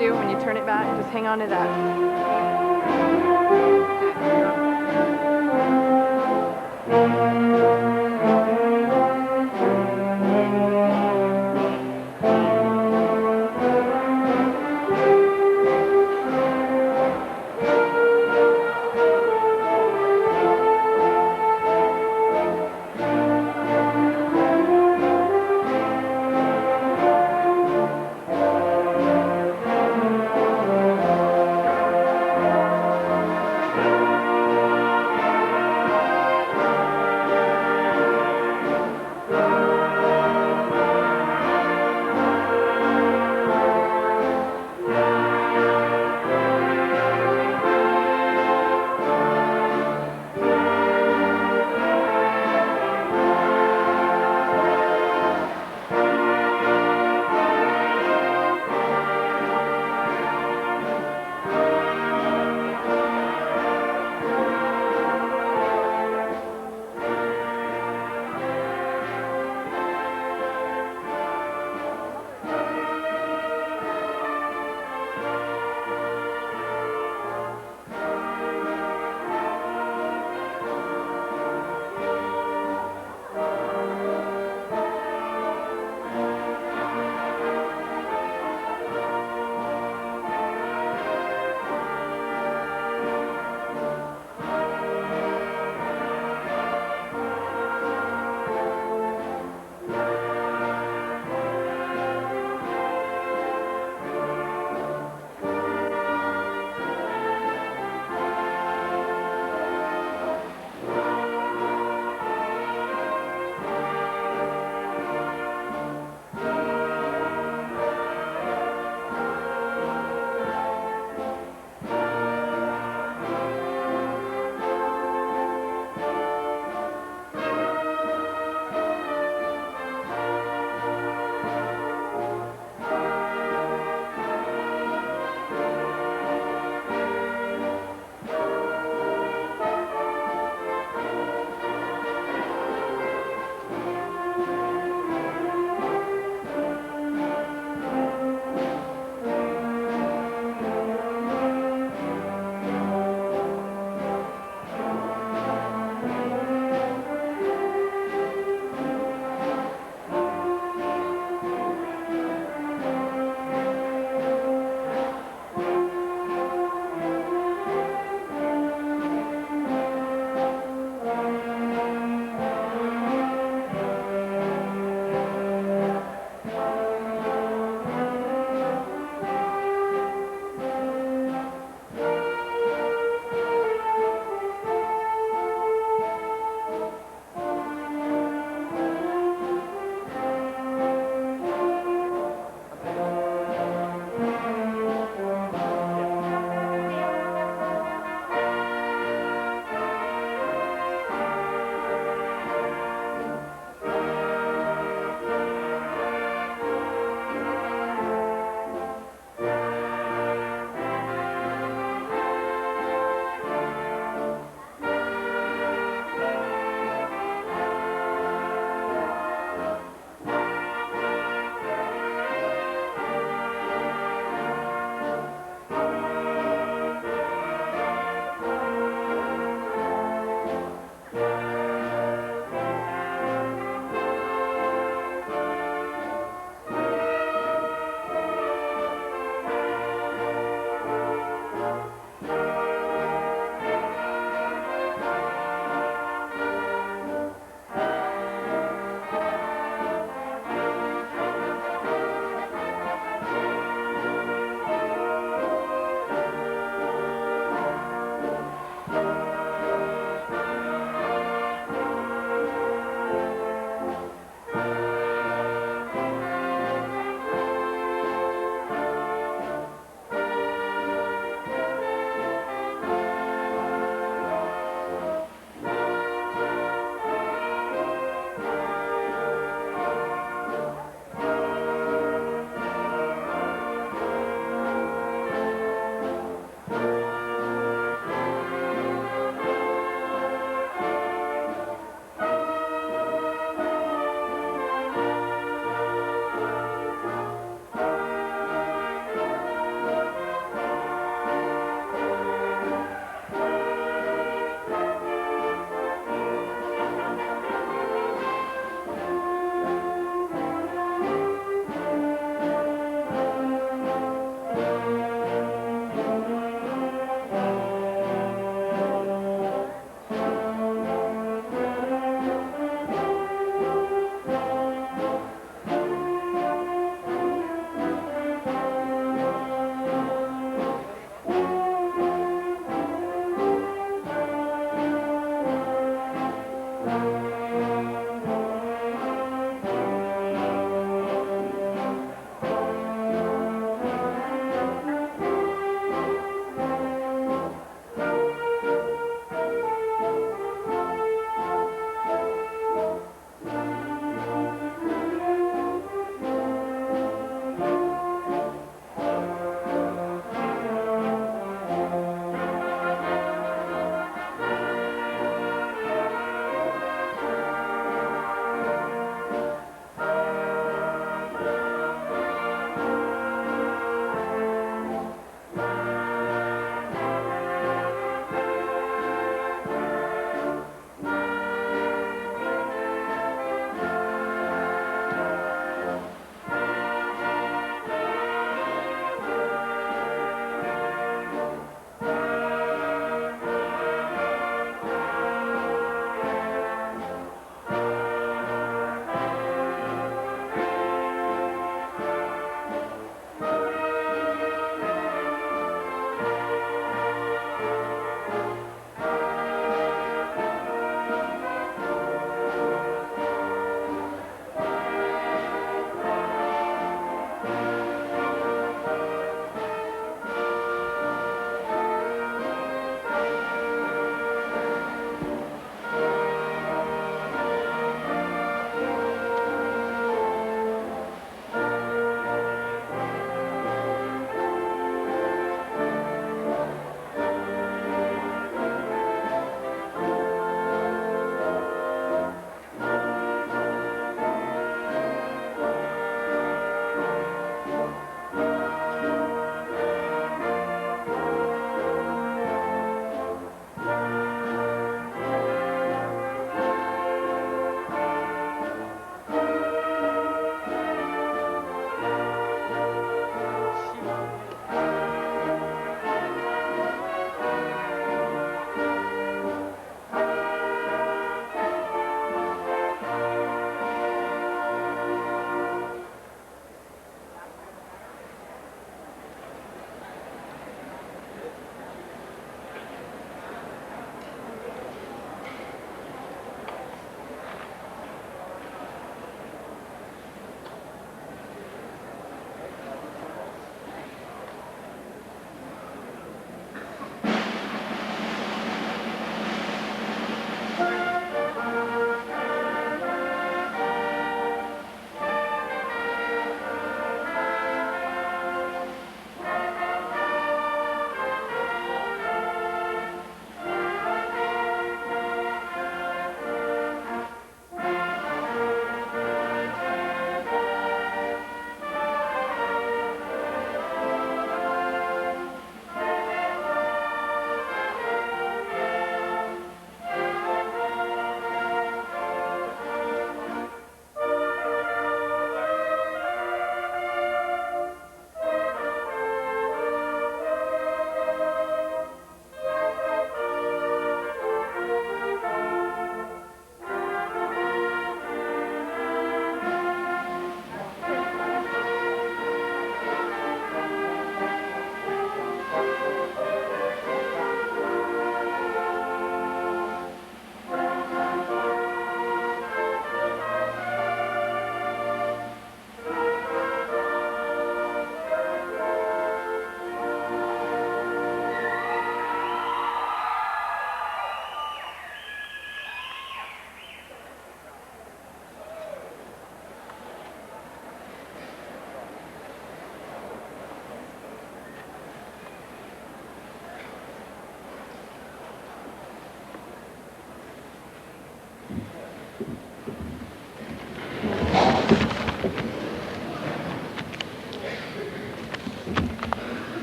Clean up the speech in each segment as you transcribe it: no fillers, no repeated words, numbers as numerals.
do when you turn it back. Just hang on to that.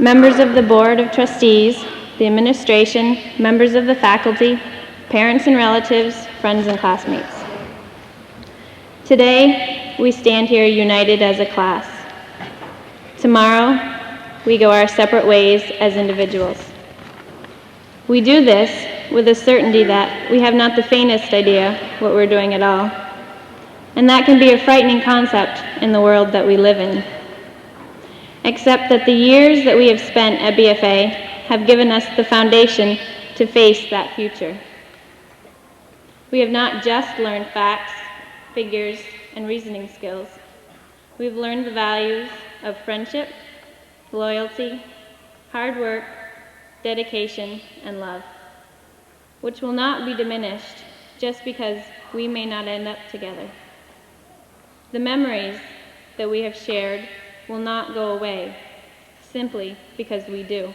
members of the Board of Trustees, the administration, members of the faculty, parents and relatives, friends and classmates. Today, we stand here united as a class. Tomorrow, we go our separate ways as individuals. We do this with a certainty that we have not the faintest idea what we're doing at all. And that can be a frightening concept in the world that we live in. Except that the years that we have spent at BFA have given us the foundation to face that future. We have not just learned facts, figures, and reasoning skills. We've learned the values of friendship, loyalty, hard work, dedication, and love, which will not be diminished just because we may not end up together. The memories that we have shared will not go away, simply because we do.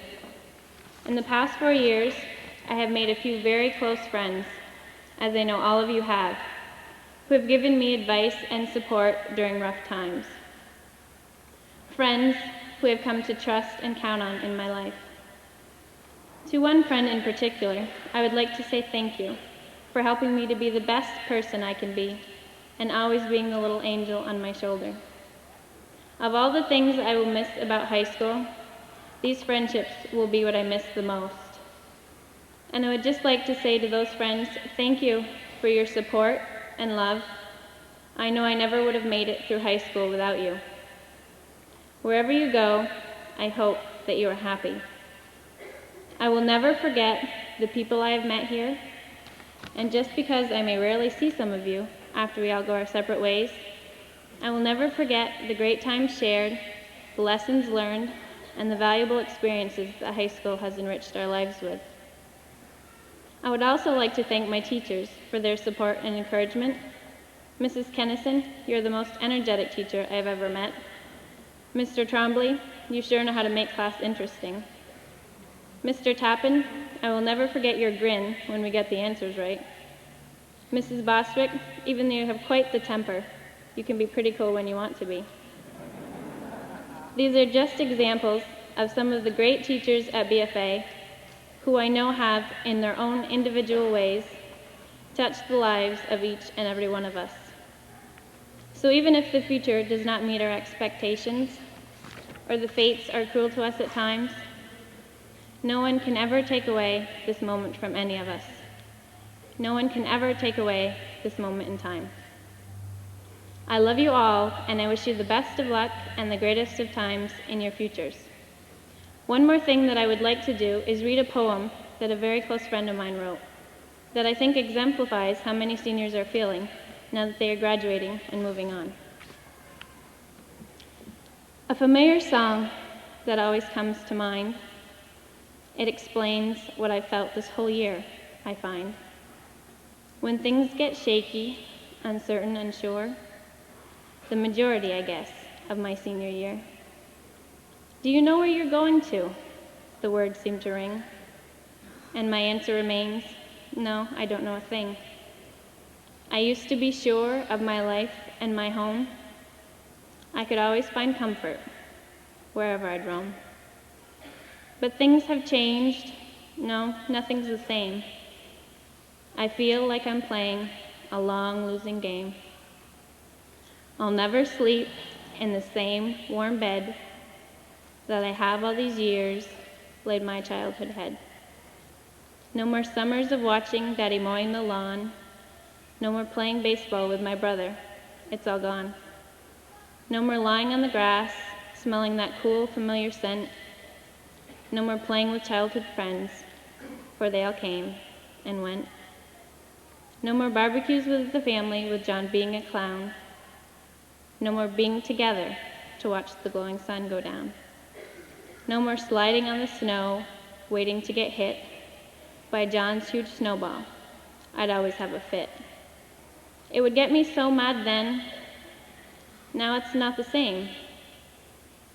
In the past 4 years, I have made a few very close friends, as I know all of you have, who have given me advice and support during rough times. Friends who have come to trust and count on in my life. To one friend in particular, I would like to say thank you for helping me to be the best person I can be and always being the little angel on my shoulder. Of all the things I will miss about high school, these friendships will be what I miss the most. And I would just like to say to those friends, thank you for your support and love. I know I never would have made it through high school without you. Wherever you go, I hope that you are happy. I will never forget the people I have met here, and just because I may rarely see some of you after we all go our separate ways, I will never forget the great times shared, the lessons learned, and the valuable experiences that high school has enriched our lives with. I would also like to thank my teachers for their support and encouragement. Mrs. Kennison, you're the most energetic teacher I've ever met. Mr. Trombley, you sure know how to make class interesting. Mr. Tappan, I will never forget your grin when we get the answers right. Mrs. Bostwick, even though you have quite the temper, you can be pretty cool when you want to be. These are just examples of some of the great teachers at BFA who I know have, in their own individual ways, touched the lives of each and every one of us. So even if the future does not meet our expectations, or the fates are cruel to us at times, no one can ever take away this moment from any of us. No one can ever take away this moment in time. I love you all, and I wish you the best of luck and the greatest of times in your futures. One more thing that I would like to do is read a poem that a very close friend of mine wrote, that I think exemplifies how many seniors are feeling now that they are graduating and moving on. A familiar song that always comes to mind. It explains what I felt this whole year, I find. When things get shaky, uncertain, unsure, the majority, I guess, of my senior year. Do you know where you're going to? The words seem to ring. And my answer remains, no, I don't know a thing. I used to be sure of my life and my home. I could always find comfort wherever I'd roam. But things have changed. No, nothing's the same. I feel like I'm playing a long losing game. I'll never sleep in the same warm bed that I have all these years laid my childhood head. No more summers of watching Daddy mowing the lawn. No more playing baseball with my brother. It's all gone. No more lying on the grass, smelling that cool, familiar scent. No more playing with childhood friends, for they all came and went. No more barbecues with the family, with John being a clown. No more being together to watch the glowing sun go down. No more sliding on the snow, waiting to get hit by John's huge snowball. I'd always have a fit. It would get me so mad then. Now it's not the same.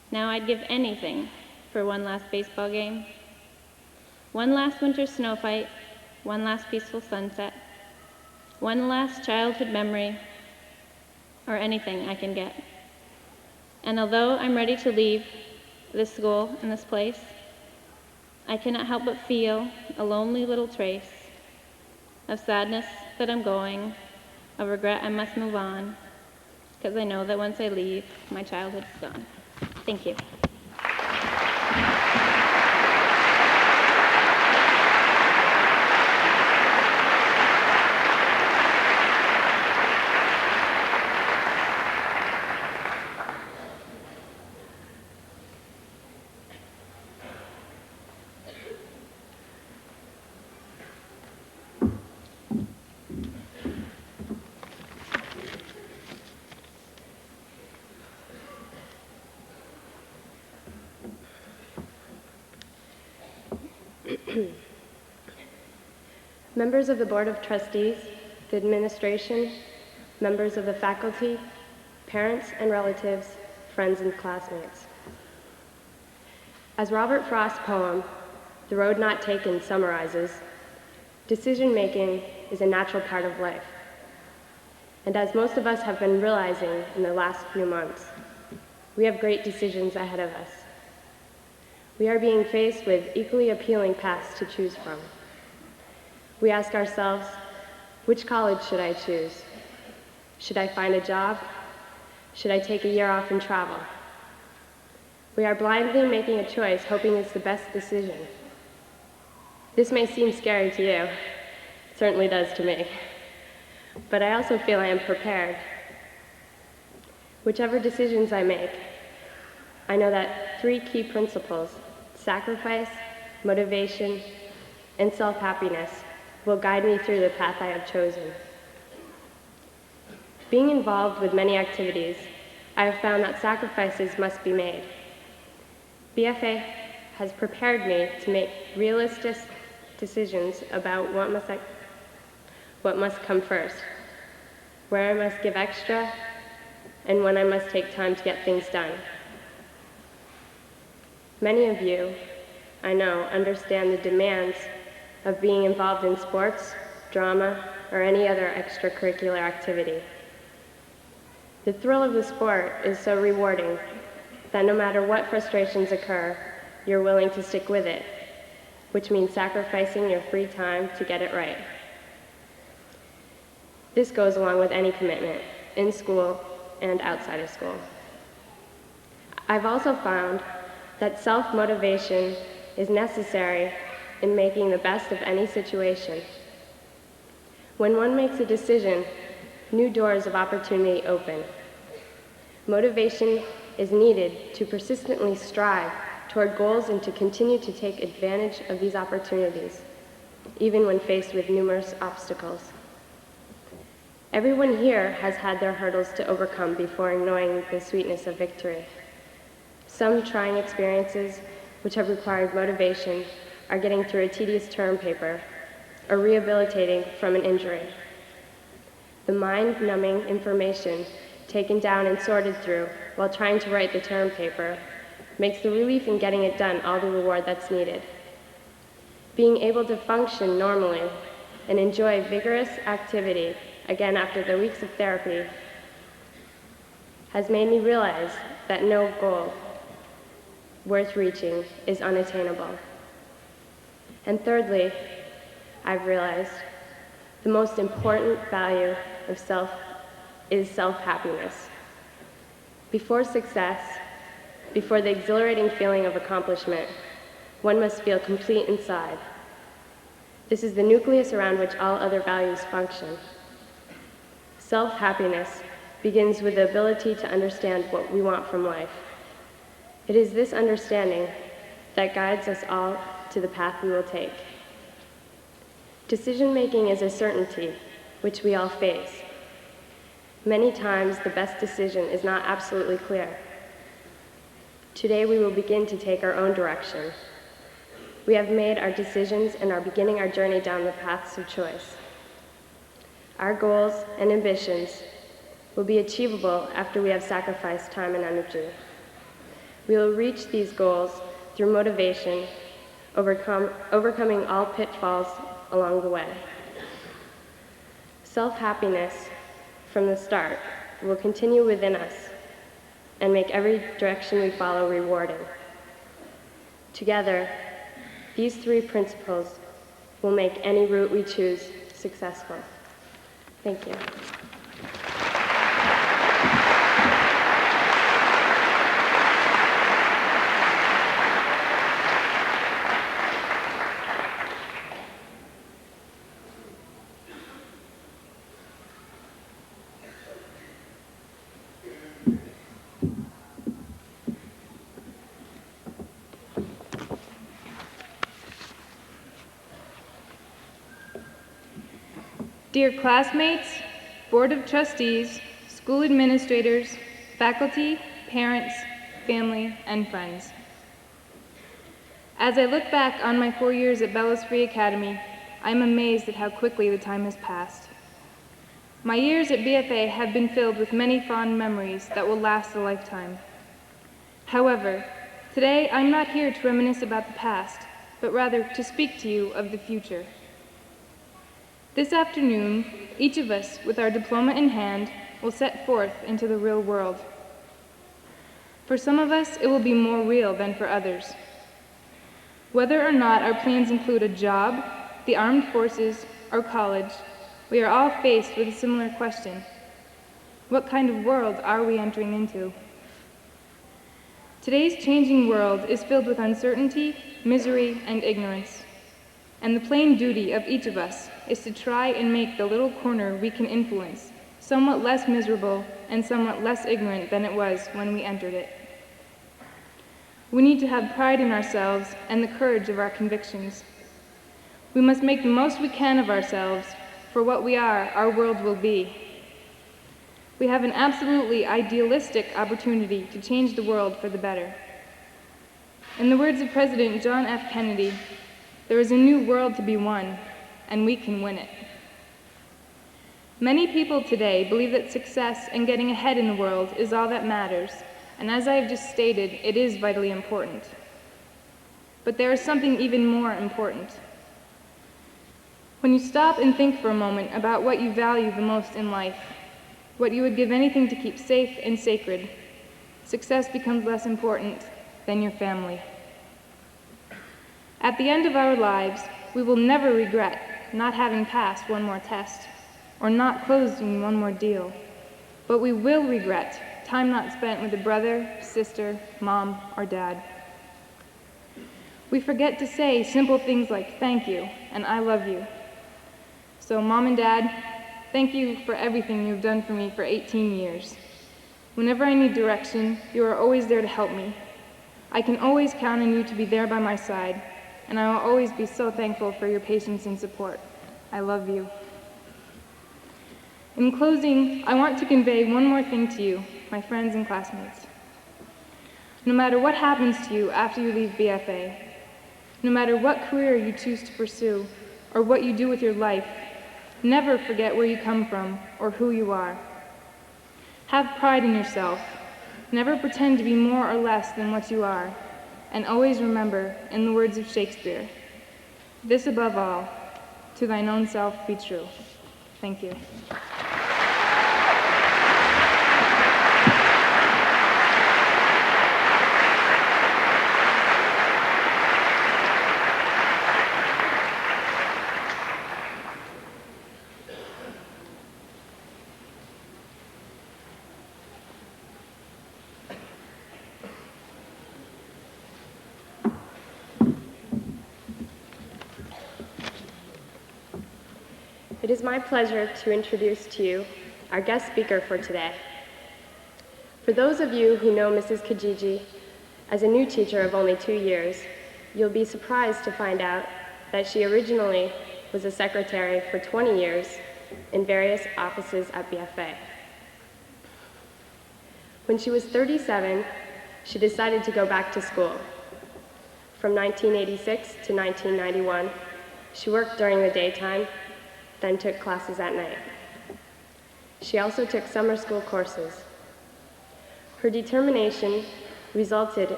Now I'd give anything for one last baseball game, one last winter snow fight, one last peaceful sunset, one last childhood memory, or anything I can get. And although I'm ready to leave, this school, and this place, I cannot help but feel a lonely little trace of sadness that I'm going, of regret I must move on, because I know that once I leave, my childhood's gone. Thank you. Members of the Board of Trustees, the administration, members of the faculty, parents and relatives, friends and classmates. As Robert Frost's poem, The Road Not Taken, summarizes, decision-making is a natural part of life. And as most of us have been realizing in the last few months, we have great decisions ahead of us. We are being faced with equally appealing paths to choose from. We ask ourselves, which college should I choose? Should I find a job? Should I take a year off and travel? We are blindly making a choice, hoping it's the best decision. This may seem scary to you. It certainly does to me. But I also feel I am prepared. Whichever decisions I make, I know that 3 key principles, sacrifice, motivation, and self-happiness, will guide me through the path I have chosen. Being involved with many activities, I have found that sacrifices must be made. BFA has prepared me to make realistic decisions about what must come first, where I must give extra, and when I must take time to get things done. Many of you, I know, understand the demands of being involved in sports, drama, or any other extracurricular activity. The thrill of the sport is so rewarding that no matter what frustrations occur, you're willing to stick with it, which means sacrificing your free time to get it right. This goes along with any commitment, in school and outside of school. I've also found that self-motivation is necessary in making the best of any situation. When one makes a decision, new doors of opportunity open. Motivation is needed to persistently strive toward goals and to continue to take advantage of these opportunities, even when faced with numerous obstacles. Everyone here has had their hurdles to overcome before knowing the sweetness of victory. Some trying experiences which have required motivation are getting through a tedious term paper or rehabilitating from an injury. The mind-numbing information taken down and sorted through while trying to write the term paper makes the relief in getting it done all the reward that's needed. Being able to function normally and enjoy vigorous activity again after the weeks of therapy has made me realize that no goal worth reaching is unattainable. And thirdly, I've realized the most important value of is self-happiness. Before success, before the exhilarating feeling of accomplishment, one must feel complete inside. This is the nucleus around which all other values function. Self-happiness begins with the ability to understand what we want from life. It is this understanding that guides us all to the path we will take. Decision-making is a certainty which we all face. Many times, the best decision is not absolutely clear. Today, we will begin to take our own direction. We have made our decisions and are beginning our journey down the paths of choice. Our goals and ambitions will be achievable after we have sacrificed time and energy. We will reach these goals through motivation, overcoming all pitfalls along the way. Self-happiness from the start will continue within us and make every direction we follow rewarding. Together, these three principles will make any route we choose successful. Thank you. Dear classmates, Board of Trustees, school administrators, faculty, parents, family, and friends. As I look back on my 4 years at Bellows Free Academy, I am amazed at how quickly the time has passed. My years at BFA have been filled with many fond memories that will last a lifetime. However, today I'm not here to reminisce about the past, but rather to speak to you of the future. This afternoon, each of us, with our diploma in hand, will set forth into the real world. For some of us, it will be more real than for others. Whether or not our plans include a job, the armed forces, or college, we are all faced with a similar question. What kind of world are we entering into? Today's changing world is filled with uncertainty, misery, and ignorance. And the plain duty of each of us is to try and make the little corner we can influence somewhat less miserable and somewhat less ignorant than it was when we entered it. We need to have pride in ourselves and the courage of our convictions. We must make the most we can of ourselves, for what we are, our world will be. We have an absolutely idealistic opportunity to change the world for the better. In the words of President John F. Kennedy, there is a new world to be won, and we can win it. Many people today believe that success and getting ahead in the world is all that matters, and as I have just stated, it is vitally important. But there is something even more important. When you stop and think for a moment about what you value the most in life, what you would give anything to keep safe and sacred, success becomes less important than your family. At the end of our lives, we will never regret not having passed one more test or not closing one more deal, but we will regret time not spent with a brother, sister, mom, or dad. We forget to say simple things like thank you and I love you. So Mom and Dad, thank you for everything you've done for me for 18 years. Whenever I need direction, you are always there to help me. I can always count on you to be there by my side, and I will always be so thankful for your patience and support. I love you. In closing, I want to convey one more thing to you, my friends and classmates. No matter what happens to you after you leave BFA, no matter what career you choose to pursue, or what you do with your life, never forget where you come from or who you are. Have pride in yourself. Never pretend to be more or less than what you are. And always remember, in the words of Shakespeare, this above all, to thine own self be true. Thank you. It is my pleasure to introduce to you our guest speaker for today. For those of you who know Mrs. Kijiji as a new teacher of only 2 years, you'll be surprised to find out that she originally was a secretary for 20 years in various offices at BFA. When she was 37, she decided to go back to school. From 1986 to 1991, she worked during the daytime, then took classes at night. She also took summer school courses. Her determination resulted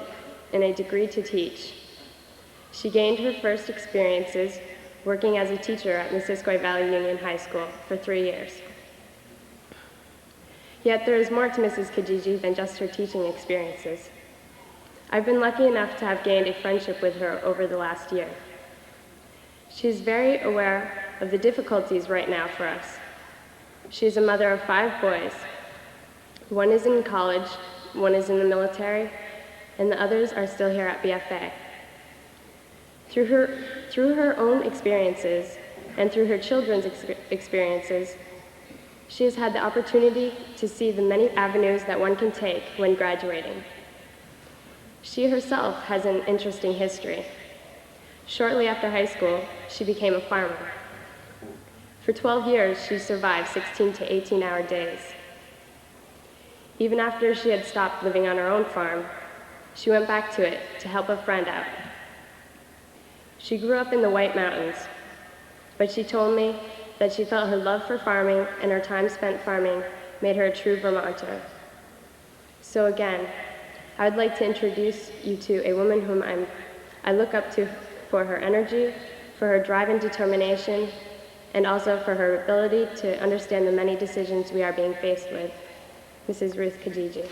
in a degree to teach. She gained her first experiences working as a teacher at Missisquoi Valley Union High School for 3 years. Yet there is more to Mrs. Kijiji than just her teaching experiences. I've been lucky enough to have gained a friendship with her over the last year. She is very aware of the difficulties right now for us. She is a mother of 5 boys. One is in college, one is in the military, and the others are still here at BFA. Through her own experiences and through her children's experiences, she has had the opportunity to see the many avenues that one can take when graduating. She herself has an interesting history. Shortly after high school, she became a farmer. For 12 years, she survived 16 to 18-hour days. Even after she had stopped living on her own farm, she went back to it to help a friend out. She grew up in the White Mountains, but she told me that she felt her love for farming and her time spent farming made her a true Vermonter. So again, I would like to introduce you to a woman whom I look up to for her energy, for her drive and determination, and also for her ability to understand the many decisions we are being faced with, Mrs. Ruth Kijiji.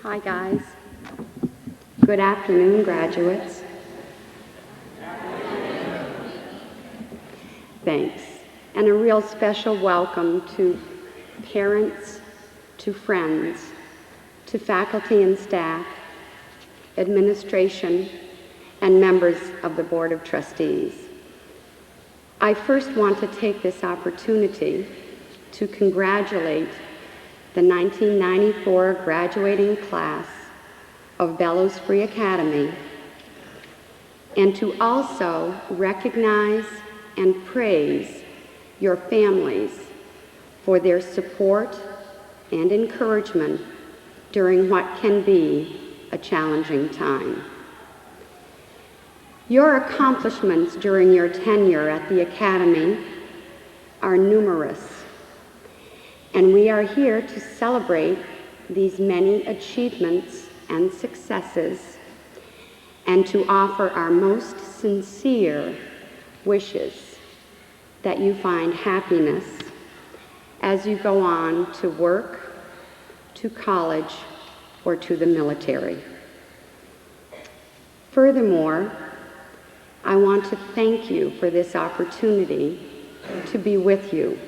Hi, guys. Good afternoon, graduates. Thanks. And a real special welcome to parents, to friends, to faculty and staff, administration, and members of the Board of Trustees. I first want to take this opportunity to congratulate the 1994 graduating class of Bellows Free Academy, and to also recognize and praise your families for their support and encouragement during what can be a challenging time. Your accomplishments during your tenure at the Academy are numerous, and we are here to celebrate these many achievements and successes, and to offer our most sincere wishes that you find happiness as you go on to work, to college, or to the military. Furthermore, I want to thank you for this opportunity to be with you.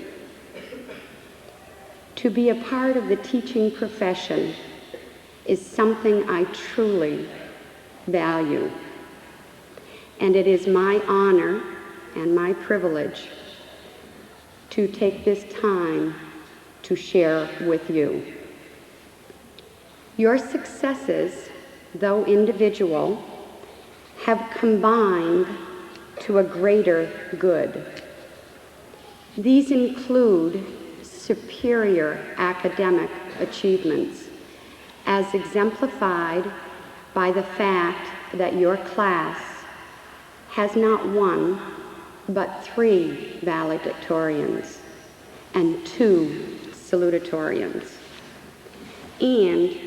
To be a part of the teaching profession is something I truly value, and it is my honor and my privilege to take this time to share with you. Your successes, though individual, have combined to a greater good. These include superior academic achievements, as exemplified by the fact that your class has not 1, but 3 valedictorians and 2 salutatorians, and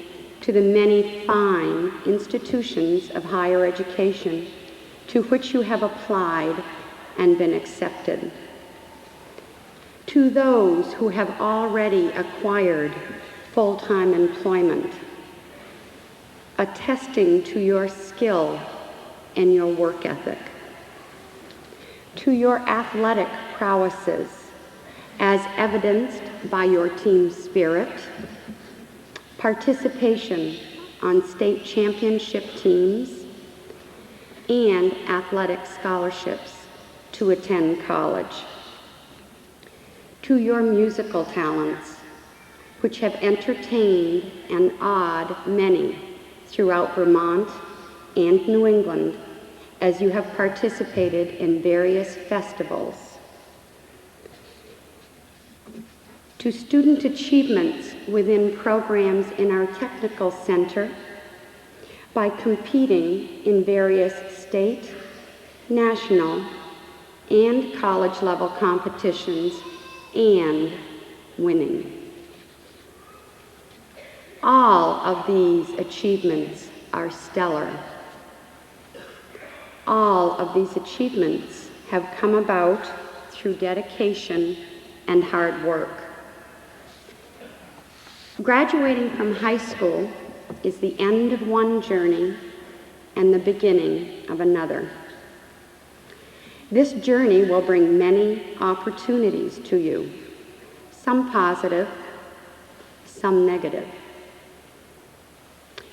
to the many fine institutions of higher education to which you have applied and been accepted. To those who have already acquired full-time employment, attesting to your skill and your work ethic. To your athletic prowesses, as evidenced by your team spirit, participation on state championship teams, and athletic scholarships to attend college. To your musical talents, which have entertained and awed many throughout Vermont and New England as you have participated in various festivals. To student achievements within programs in our technical center by competing in various state, national, and college-level competitions and winning. All of these achievements are stellar. All of these achievements have come about through dedication and hard work. Graduating from high school is the end of one journey and the beginning of another. This journey will bring many opportunities to you, some positive, some negative.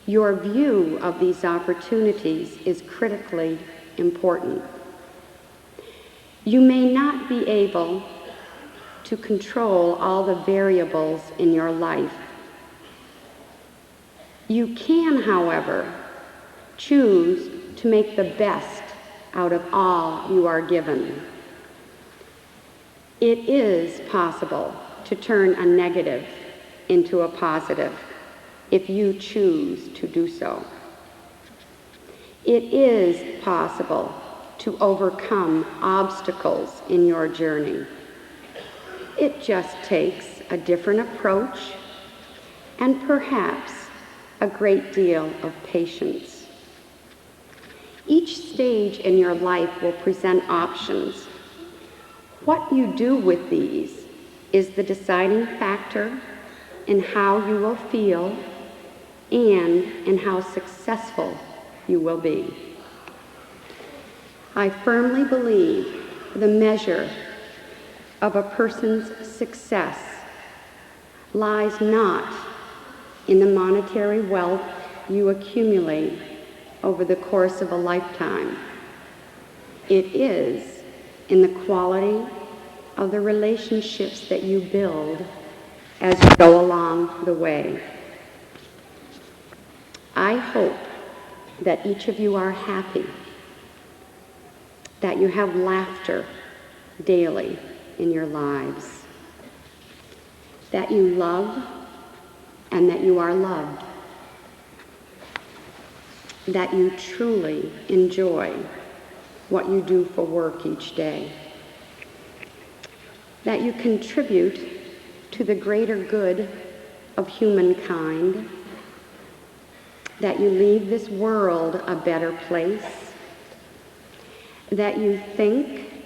Your view of these opportunities is critically important. You may not be able to control all the variables in your life. You can, however, choose to make the best out of all you are given. It is possible to turn a negative into a positive if you choose to do so. It is possible to overcome obstacles in your journey. It just takes a different approach and perhaps a great deal of patience. Each stage in your life will present options. What you do with these is the deciding factor in how you will feel and in how successful you will be. I firmly believe the measure of a person's success lies not in the monetary wealth you accumulate over the course of a lifetime. It is in the quality of the relationships that you build as you go along the way. I hope that each of you are happy, that you have laughter daily in your lives, that you love and that you are loved, that you truly enjoy what you do for work each day, that you contribute to the greater good of humankind, that you leave this world a better place, that you think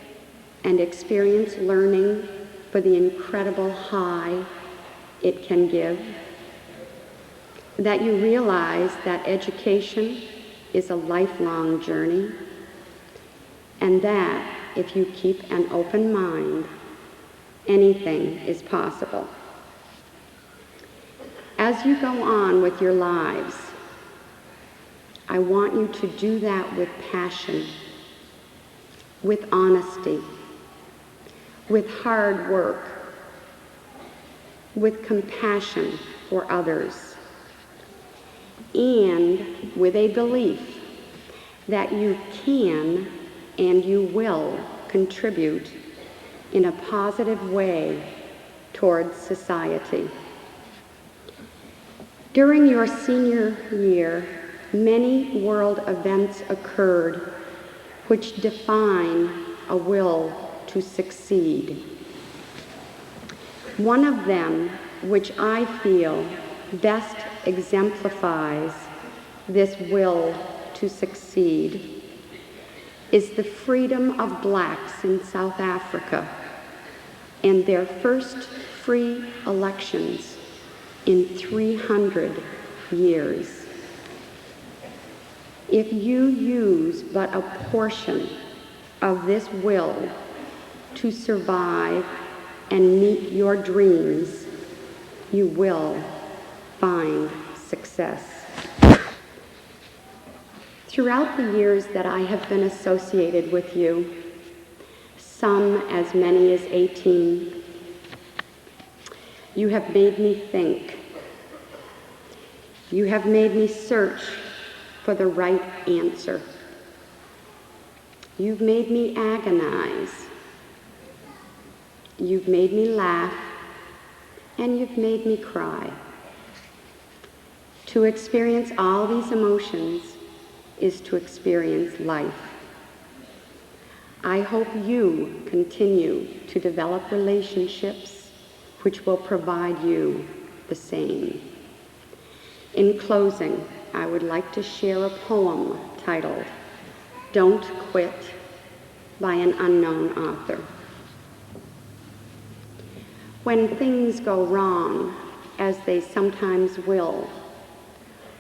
and experience learning for the incredible high it can give, that you realize that education is a lifelong journey, and that if you keep an open mind, anything is possible. As you go on with your lives, I want you to do that with passion, with honesty, with hard work, with compassion for others, and with a belief that you can and you will contribute in a positive way towards society. During your senior year, many world events occurred which define a will to succeed. One of them, which I feel best exemplifies this will to succeed, is the freedom of blacks in South Africa and their first free elections in 300 years. If you use but a portion of this will to survive and meet your dreams, you will find success. Throughout the years that I have been associated with you, some as many as 18, you have made me think. You have made me search for the right answer. You've made me agonize. You've made me laugh, and you've made me cry. To experience all these emotions is to experience life. I hope you continue to develop relationships which will provide you the same. In closing, I would like to share a poem titled "Don't Quit" by an unknown author. When things go wrong, as they sometimes will,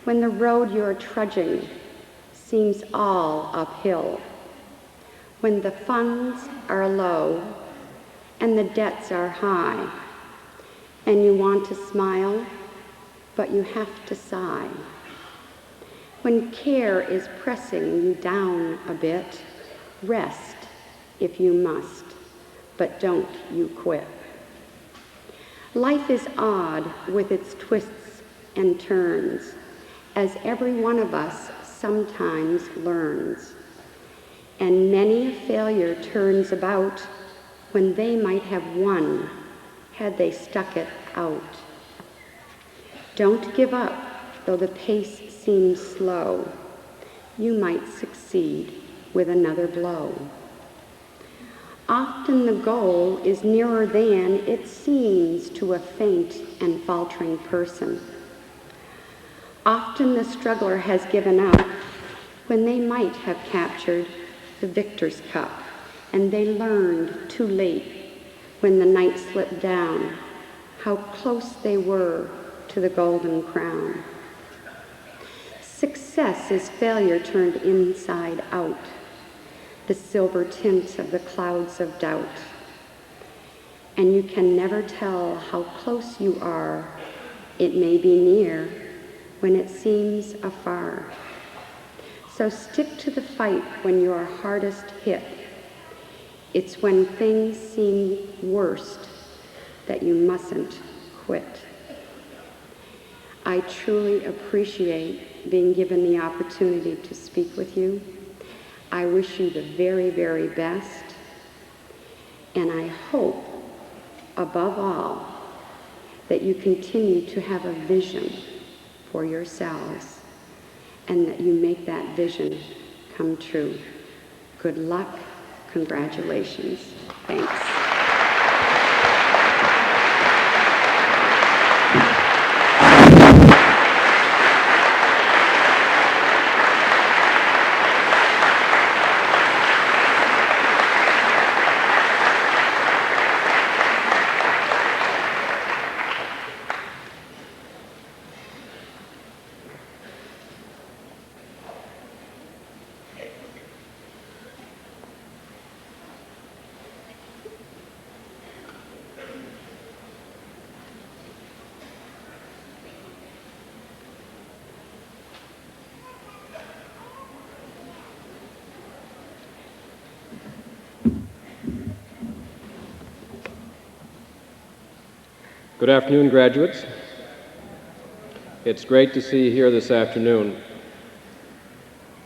when the road you're trudging seems all uphill, when the funds are low and the debts are high, and you want to smile, but you have to sigh, when care is pressing you down a bit, rest if you must, but don't you quit. Life is odd with its twists and turns, as every one of us sometimes learns. And many a failure turns about when they might have won had they stuck it out. Don't give up, though the pace seems slow. You might succeed with another blow. Often the goal is nearer than it seems to a faint and faltering person. Often the struggler has given up when they might have captured the victor's cup, and they learned too late when the night slipped down how close they were to the golden crown. Success is failure turned inside out, the silver tint of the clouds of doubt. And you can never tell how close you are. It may be near when it seems afar. So stick to the fight when you're hardest hit. It's when things seem worst that you mustn't quit. I truly appreciate being given the opportunity to speak with you. I wish you the very, very best, and I hope, above all, that you continue to have a vision for yourselves and that you make that vision come true. Good luck. Congratulations. Thanks. Good afternoon, graduates. It's great to see you here this afternoon.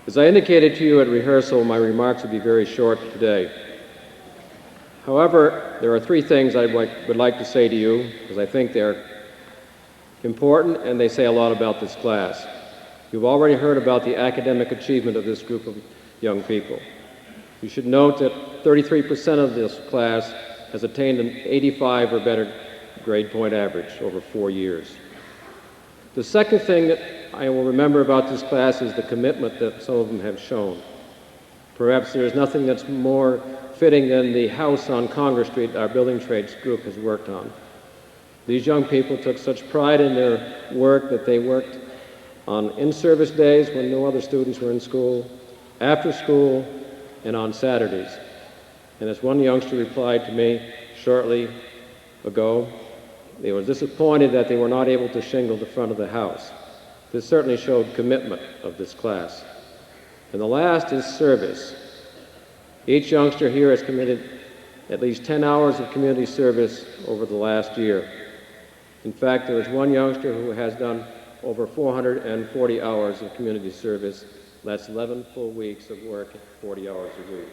As I indicated to you at rehearsal, my remarks will be very short today. However, there are three things I would like to say to you, because I think they're important and they say a lot about this class. You've already heard about the academic achievement of this group of young people. You should note that 33% of this class has attained an 85 or better grade point average over 4 years. The second thing that I will remember about this class is the commitment that some of them have shown. Perhaps there is nothing that's more fitting than the house on Congress Street our building trades group has worked on. These young people took such pride in their work that they worked on in-service days when no other students were in school, after school, and on Saturdays. And as one youngster replied to me shortly ago, they were disappointed that they were not able to shingle the front of the house. This certainly showed commitment of this class. And the last is service. Each youngster here has committed at least 10 hours of community service over the last year. In fact, there is one youngster who has done over 440 hours of community service. That's 11 full weeks of work, 40 hours a week.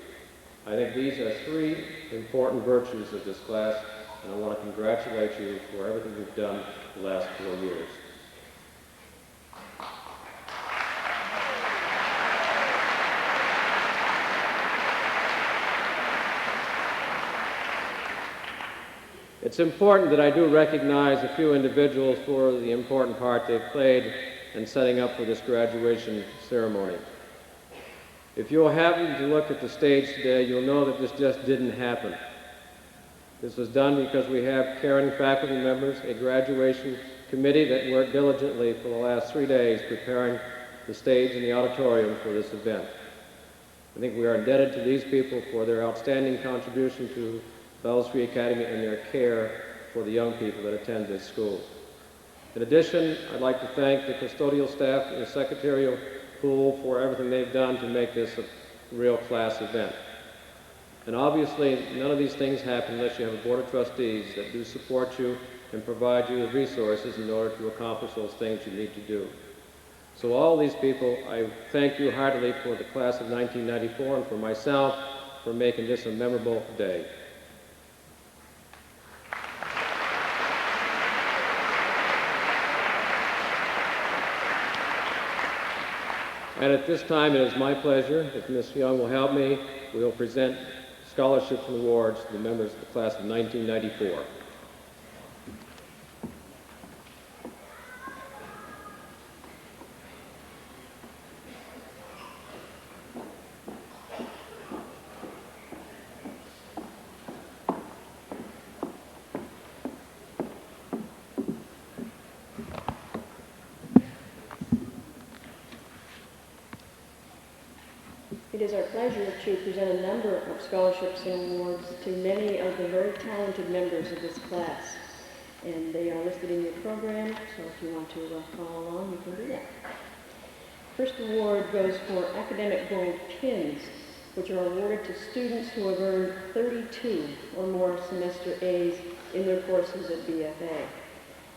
I think these are three important virtues of this class, and I want to congratulate you for everything you've done the last 4 years. It's important that I do recognize a few individuals for the important part they've played and setting up for this graduation ceremony. If you'll happen to look at the stage today, you'll know that this just didn't happen. This was done because we have caring faculty members, a graduation committee that worked diligently for the last 3 days preparing the stage and the auditorium for this event. I think we are indebted to these people for their outstanding contribution to Bellows Free Academy and their care for the young people that attend this school. In addition, I'd like to thank the custodial staff and the secretarial pool for everything they've done to make this a real class event. And obviously, none of these things happen unless you have a board of trustees that do support you and provide you with resources in order to accomplish those things you need to do. So all these people, I thank you heartily for the class of 1994 and for myself for making this a memorable day. And at this time, it is my pleasure, if Ms. Young will help me, we will present scholarships and awards to the members of the class of 1994. It is our pleasure to present a number of scholarships and awards to many of the very talented members of this class. And they are listed in your program, so if you want to follow along, you can do that. First award goes for academic gold pins, which are awarded to students who have earned 32 or more semester A's in their courses at BFA.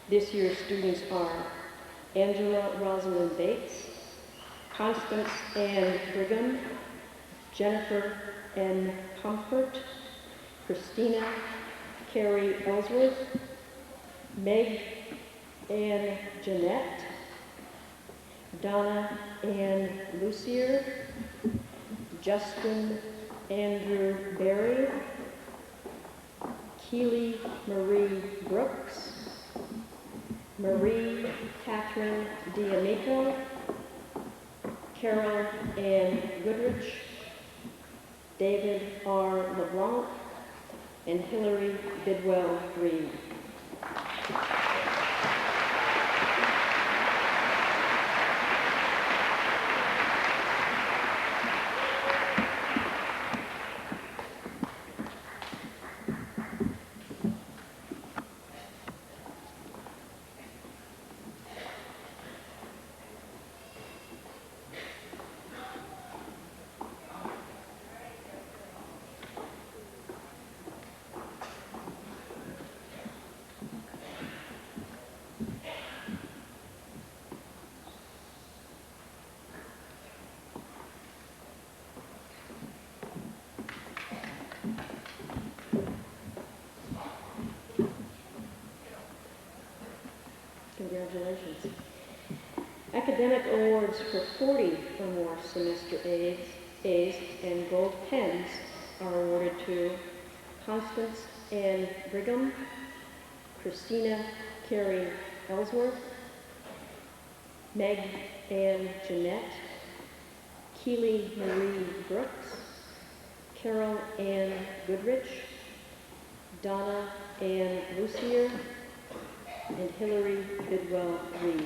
This year's students are Angela Rosalind Bates, Constance Ann Brigham, Jennifer N. Comfort, Christina Carey Ellsworth, Meg Ann Jeanette, Donna Ann Lucier, Justin Andrew Berry, Keely Marie Brooks, Marie Catherine D'Amico, Carol Ann Goodrich, David R. LeBlanc, and Hillary Bidwell Reed. Congratulations. Academic awards for 40 or more semester A's and gold pens are awarded to Constance Ann Brigham, Christina Carey Ellsworth, Meg Ann Jeanette, Keely Marie Brooks, Carol Ann Goodrich, Donna Ann Lucier, and Hillary Bidwell Reed.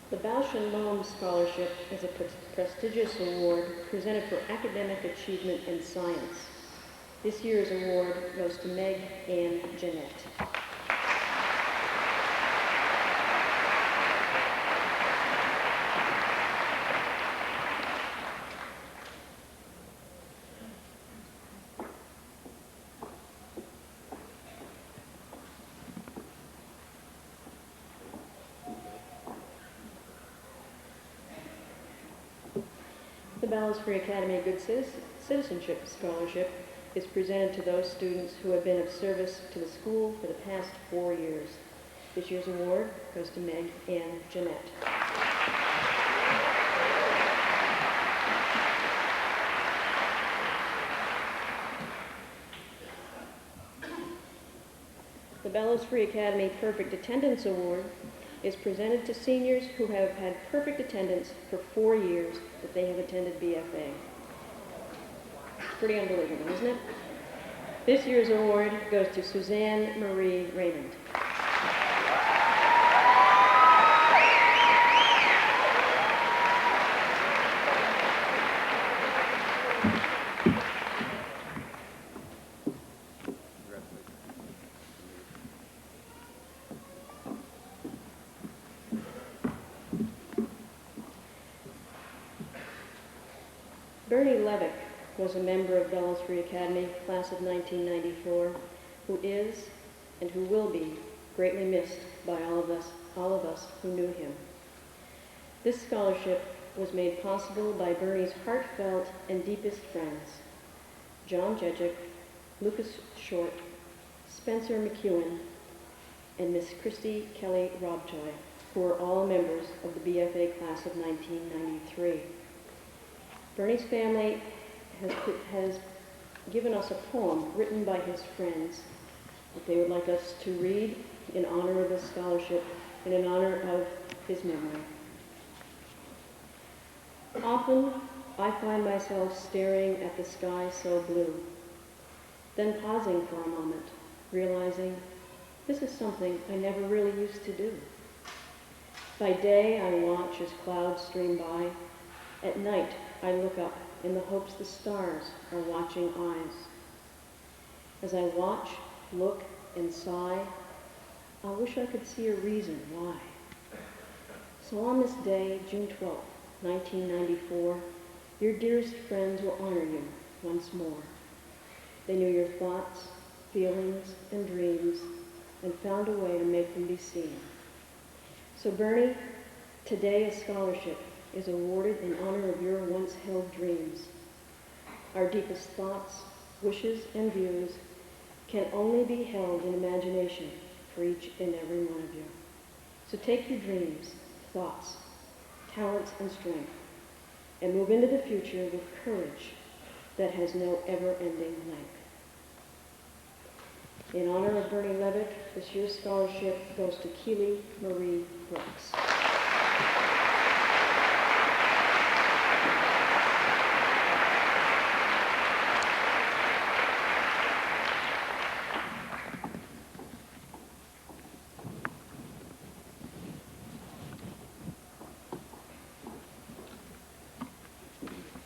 The Bausch and Lomb Scholarship is a prestigious award presented for academic achievement in science. This year's award goes to Meg Ann Jeanette. The Bellows Free Academy Good Citizenship Scholarship is presented to those students who have been of service to the school for the past 4 years. This year's award goes to Meg and Jeanette. The Bellows Free Academy Perfect Attendance Award is presented to seniors who have had perfect attendance for 4 years that they have attended BFA. Pretty unbelievable, isn't it? This year's award goes to Suzanne Marie Raymond. Bernie Levick was a member of Bellows Free Academy, class of 1994, who is and who will be greatly missed by all of us who knew him. This scholarship was made possible by Bernie's heartfelt and deepest friends, John Jejic, Lucas Short, Spencer McEwen, and Miss Christy Kelly Robjoy, who are all members of the BFA class of 1993. Bernie's family has given us a poem written by his friends that they would like us to read in honor of this scholarship and in honor of his memory. Often, I find myself staring at the sky so blue, then pausing for a moment, realizing this is something I never really used to do. By day, I watch as clouds stream by. At night, I look up in the hopes the stars are watching eyes. As I watch, look, and sigh, I wish I could see a reason why. So on this day, June 12th, 1994, your dearest friends will honor you once more. They knew your thoughts, feelings, and dreams, and found a way to make them be seen. So Bernie, today a scholarship is awarded in honor of your once held dreams. Our deepest thoughts, wishes, and views can only be held in imagination for each and every one of you. So take your dreams, thoughts, talents, and strength, and move into the future with courage that has no ever-ending length. In honor of Bernie Levick, this year's scholarship goes to Keely Marie Brooks.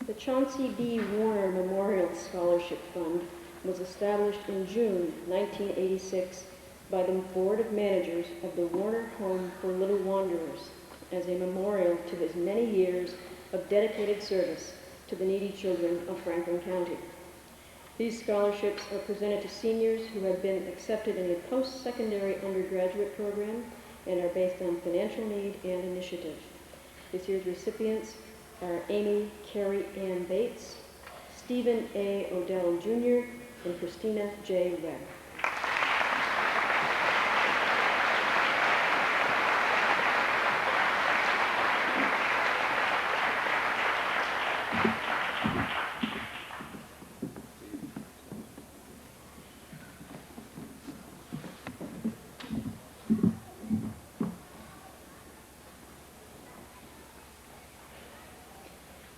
The Chauncey B. Warner Memorial Scholarship Fund was established in June 1986 by the Board of Managers of the Warner Home for Little Wanderers as a memorial to his many years of dedicated service to the needy children of Franklin County. These scholarships are presented to seniors who have been accepted in a post-secondary undergraduate program and are based on financial need and initiative. This year's recipients are Amy Carrie Ann Bates, Stephen A. Odell Jr., and Christina J. Webb.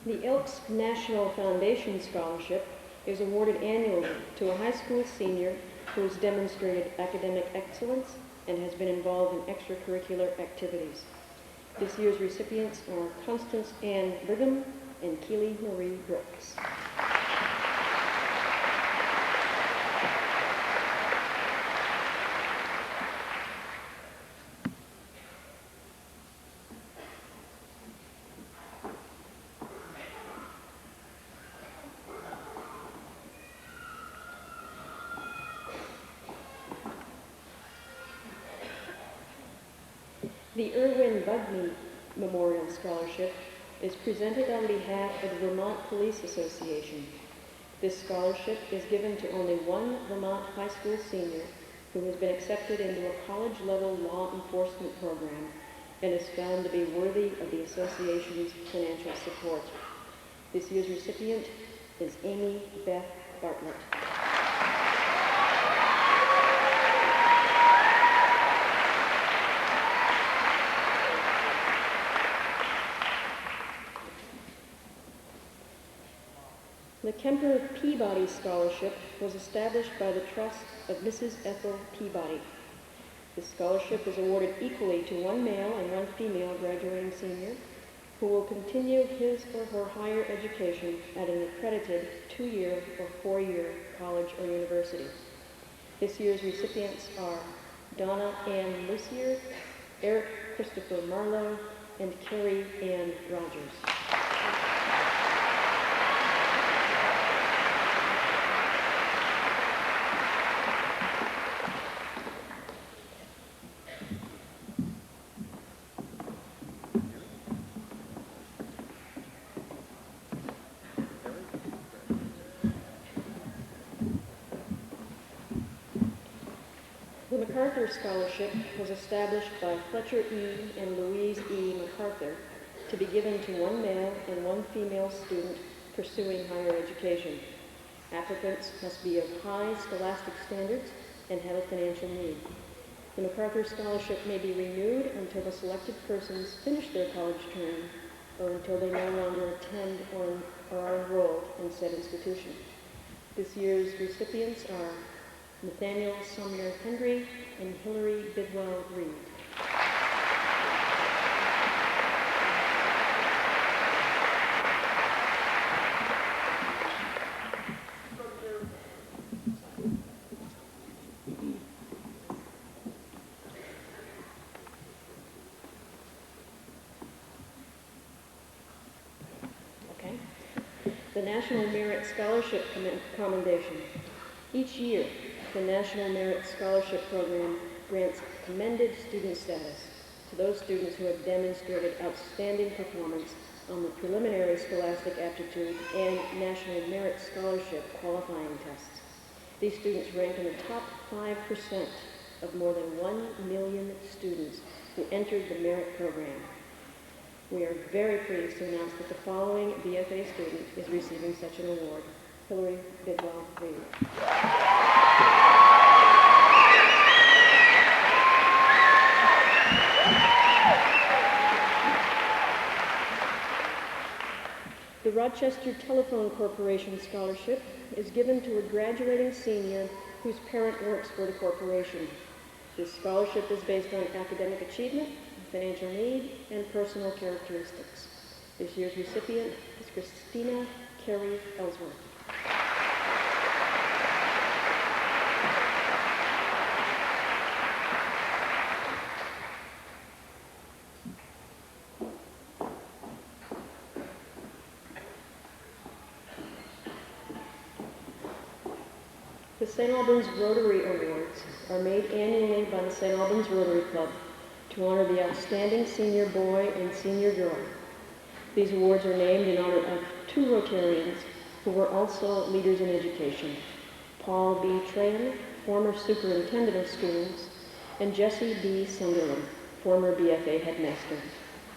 The Elks National Foundation Scholarship is awarded annually to a high school senior who has demonstrated academic excellence and has been involved in extracurricular activities. This year's recipients are Constance Ann Brigham and Keely Marie Brooks. The Irwin Buckney Memorial Scholarship is presented on behalf of the Vermont Police Association. This scholarship is given to only one Vermont high school senior who has been accepted into a college-level law enforcement program and is found to be worthy of the association's financial support. This year's recipient is Amy Beth Bartlett. The Kemper Peabody Scholarship was established by the trust of Mrs. Ethel Peabody. This scholarship is awarded equally to one male and one female graduating senior who will continue his or her higher education at an accredited 2-year or 4-year college or university. This year's recipients are Donna Ann Lucier, Eric Christopher Marlowe, and Carrie Ann Rogers. The Macarthur Scholarship was established by Fletcher E. and Louise E. Macarthur to be given to one male and one female student pursuing higher education. Applicants must be of high scholastic standards and have a financial need. The Macarthur Scholarship may be renewed until the selected persons finish their college term or until they no longer attend or are enrolled in said institution. This year's recipients are Nathaniel Sumner Hendry and Hillary Bidwell Reed. Okay. The National Merit Scholarship Commendation. Each year, the National Merit Scholarship Program grants commended student status to those students who have demonstrated outstanding performance on the preliminary scholastic aptitude and National Merit Scholarship qualifying tests. These students rank in the top 5% of more than 1 million students who entered the merit program. We are very pleased to announce that the following BFA student is receiving such an award: Hillary Bidwell Reed. The Rochester Telephone Corporation Scholarship is given to a graduating senior whose parent works for the corporation. This scholarship is based on academic achievement, financial need, and personal characteristics. This year's recipient is Christina Carey Ellsworth. The St. Albans Rotary Awards are made annually by the St. Albans Rotary Club to honor the outstanding senior boy and senior girl. These awards are named in honor of 2 Rotarians who were also leaders in education: Paul B. Tran, former superintendent of schools, and Jesse B. Sunderland, former BFA headmaster.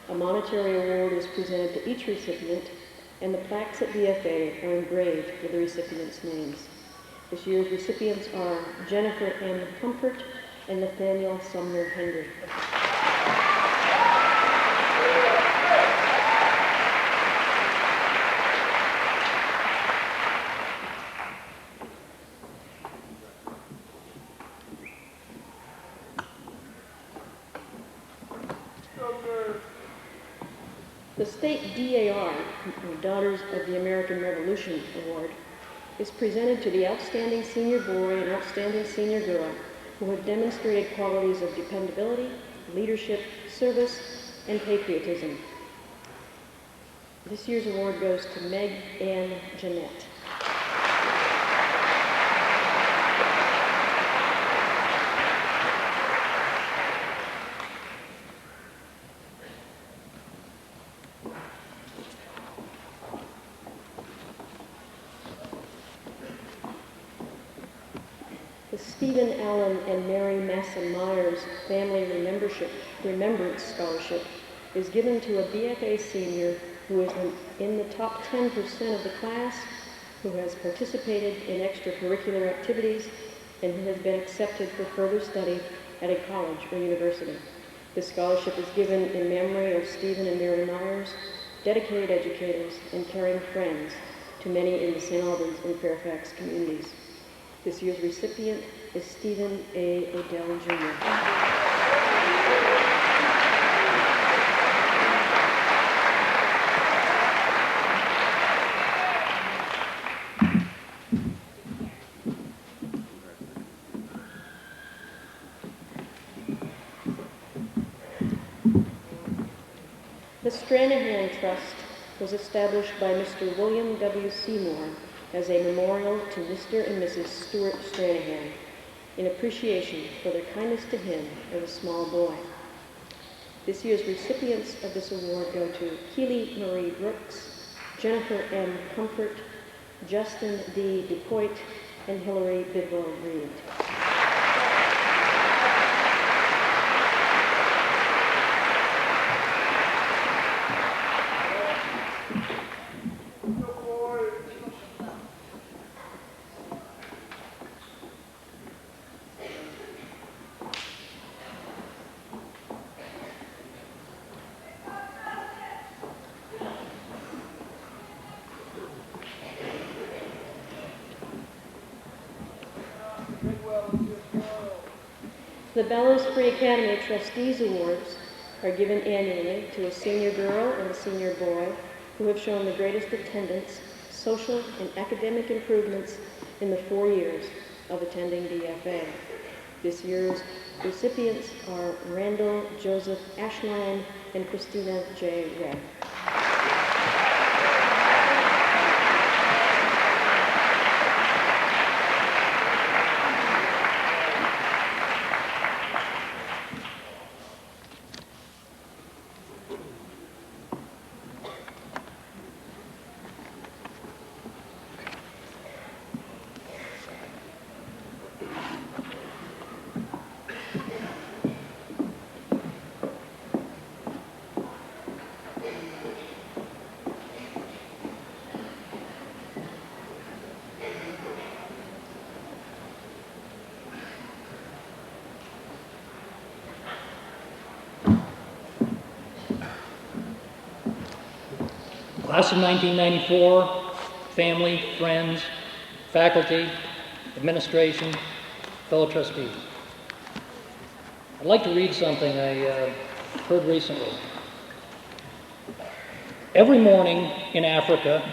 A monetary award is presented to each recipient, and the plaques at BFA are engraved with the recipients' names. This year's recipients are Jennifer M. Comfort and Nathaniel Sumner Hendry. The State DAR, Daughters of the American Revolution Award, is presented to the outstanding senior boy and outstanding senior girl who have demonstrated qualities of dependability, leadership, service, and patriotism. This year's award goes to Meg Ann Jeanette. The Stephen Allen and Mary Massa Myers Family Remembrance Scholarship is given to a BFA senior who is in the top 10% of the class, who has participated in extracurricular activities, and who has been accepted for further study at a college or university. This scholarship is given in memory of Stephen and Mary Myers, dedicated educators and caring friends to many in the St. Albans and Fairfax communities. This year's recipient is Stephen A. Odell, Jr. The Stranahan Trust was established by Mr. William W. Seymour as a memorial to Mr. and Mrs. Stuart Stranahan in appreciation for their kindness to him as a small boy. This year's recipients of this award go to Keely Marie Brooks, Jennifer M. Comfort, Justin D. DuPoit, and Hillary Bidwell Reed. The Bellows Free Academy Trustees Awards are given annually to a senior girl and a senior boy who have shown the greatest attendance, social, and academic improvements in the 4 years of attending BFA. This year's recipients are Randall Joseph Ashline and Christina J. Webb. Class of 1994, family, friends, faculty, administration, fellow trustees. I'd like to read something I heard recently. Every morning in Africa,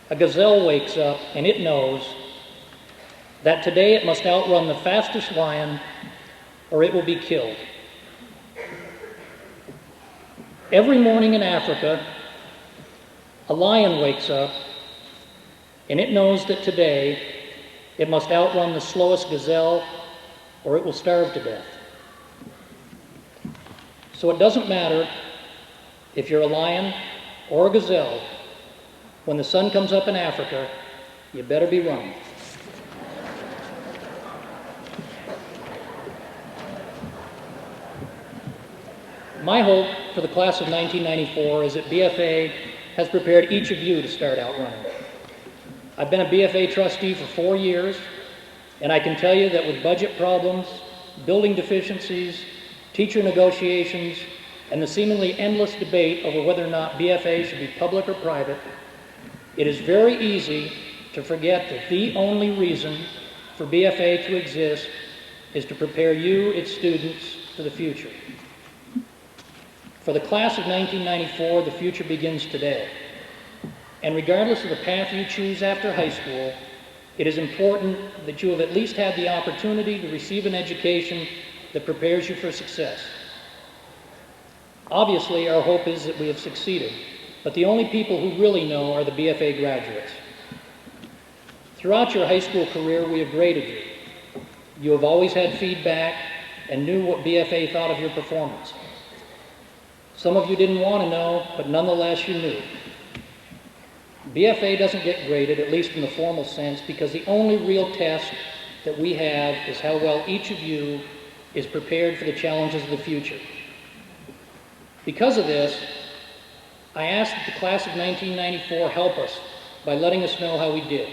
a gazelle wakes up and it knows that today it must outrun the fastest lion or it will be killed. Every morning in Africa, a lion wakes up, and it knows that today it must outrun the slowest gazelle, or it will starve to death. So it doesn't matter if you're a lion or a gazelle, when the sun comes up in Africa, you better be running. My hope for the class of 1994 is that BFA has prepared each of you to start out running. I've been a BFA trustee for 4 years, and I can tell you that with budget problems, building deficiencies, teacher negotiations, and the seemingly endless debate over whether or not BFA should be public or private, it is very easy to forget that the only reason for BFA to exist is to prepare you, its students, for the future. For the class of 1994, the future begins today. And regardless of the path you choose after high school, it is important that you have at least had the opportunity to receive an education that prepares you for success. Obviously, our hope is that we have succeeded, but the only people who really know are the BFA graduates. Throughout your high school career, we have graded you. You have always had feedback and knew what BFA thought of your performance. Some of you didn't want to know, but nonetheless you knew. BFA doesn't get graded, at least in the formal sense, because the only real test that we have is how well each of you is prepared for the challenges of the future. Because of this, I ask that the class of 1994 help us by letting us know how we did.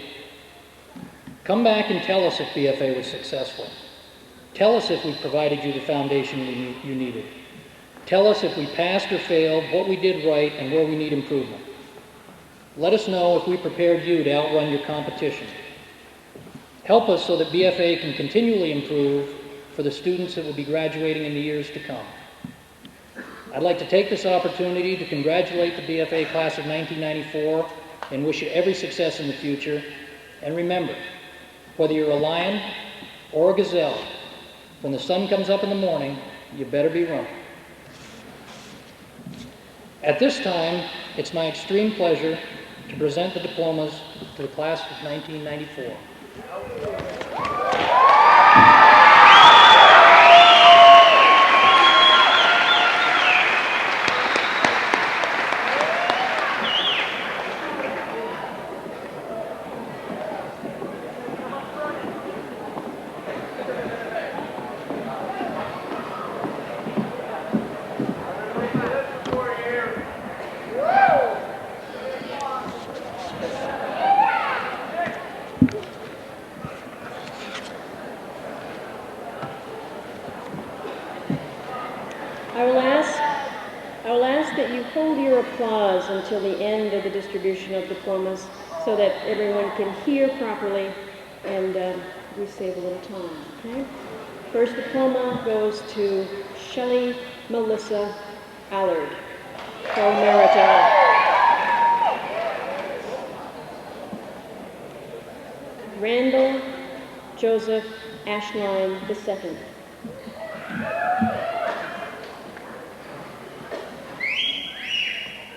Come back and tell us if BFA was successful. Tell us if we provided you the foundation you needed. Tell us if we passed or failed, what we did right, and where we need improvement. Let us know if we prepared you to outrun your competition. Help us so that BFA can continually improve for the students that will be graduating in the years to come. I'd like to take this opportunity to congratulate the BFA class of 1994 and wish you every success in the future. And remember, whether you're a lion or a gazelle, when the sun comes up in the morning, you better be running. At this time, it's my extreme pleasure to present the diplomas to the class of 1994. I will ask that you hold your applause until the end of the distribution of diplomas so that everyone can hear properly and we save a little time, okay? First diploma goes to Shelley Melissa Allard, pro merita. Randall Joseph Ashline II.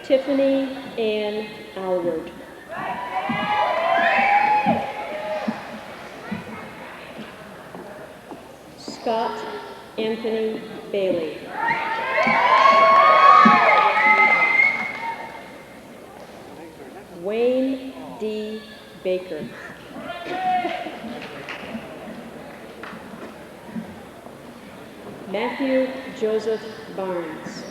Tiffany Ann Alward. Scott Anthony Bailey. Wayne D. Baker. Matthew Joseph Barnes.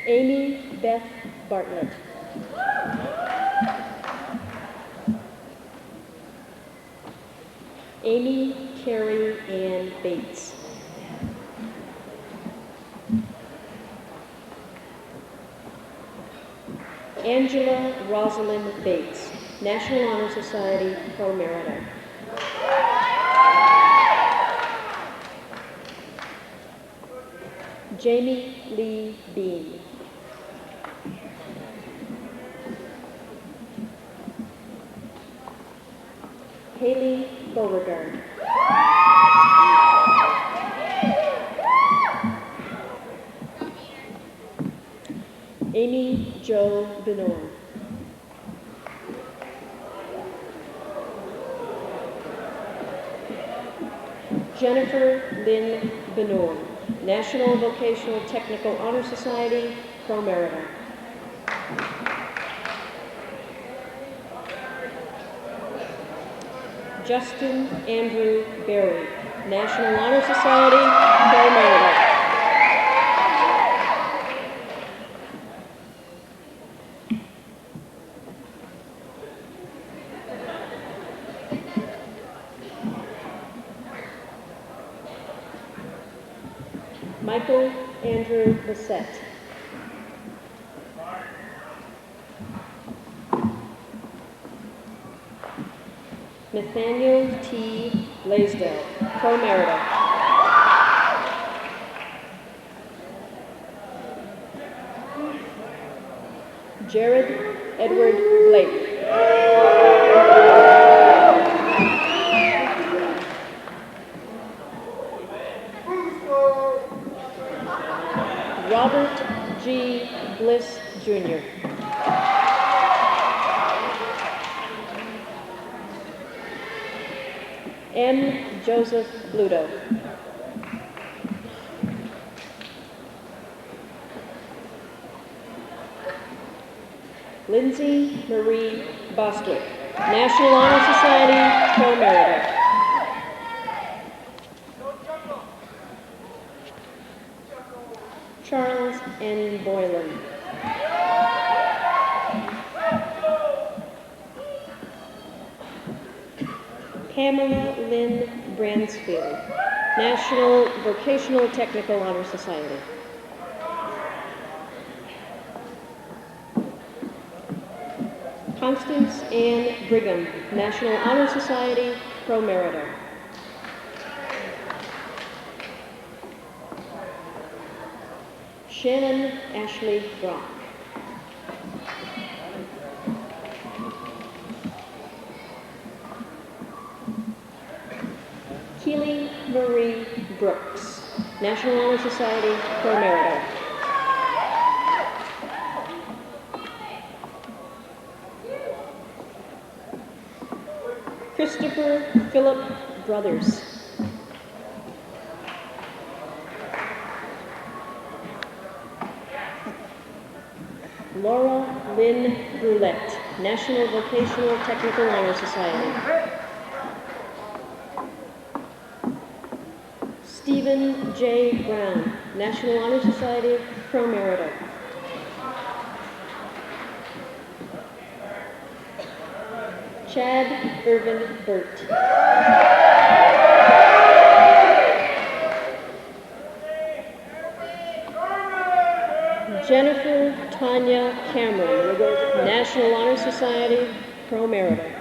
Amy Beth Bartlett. Amy Carrie Ann Bates. Angela Rosalind Bates, National Honor Society Pro Merita. Jamie Lee Bean. Haley Beauregard. Amy Jo Benoit. Jennifer Lynn Benoit, National Vocational Technical Honor Society, Pro Merita. Justin Andrew Berry, National Honor Society, Pro Merita. Michael Andrew Bissett. Nathaniel T. Blaisdell, Pro Merita. Jared Edward Blake. Robert G. Bliss, Jr. M. Joseph Bluto. Lindsay Marie Bostwick, National Honor Society, Pro Merita. Charles N. Boylan. Pamela Lynn Bransfield, National Vocational Technical Honor Society. Constance Ann Brigham, National Honor Society, Pro Merita. Shannon Ashley Brock. Keely Marie Brooks, National Honor Society, Pro Merita. Christopher Philip Brothers. Laura Lynn Brulette, National Vocational Technical Honor Society. Stephen J. Brown, National Honor Society, Pro Merita. Chad Irvin Burt. Jennifer Tanya Cameron, National Honor Society, Pro Merita.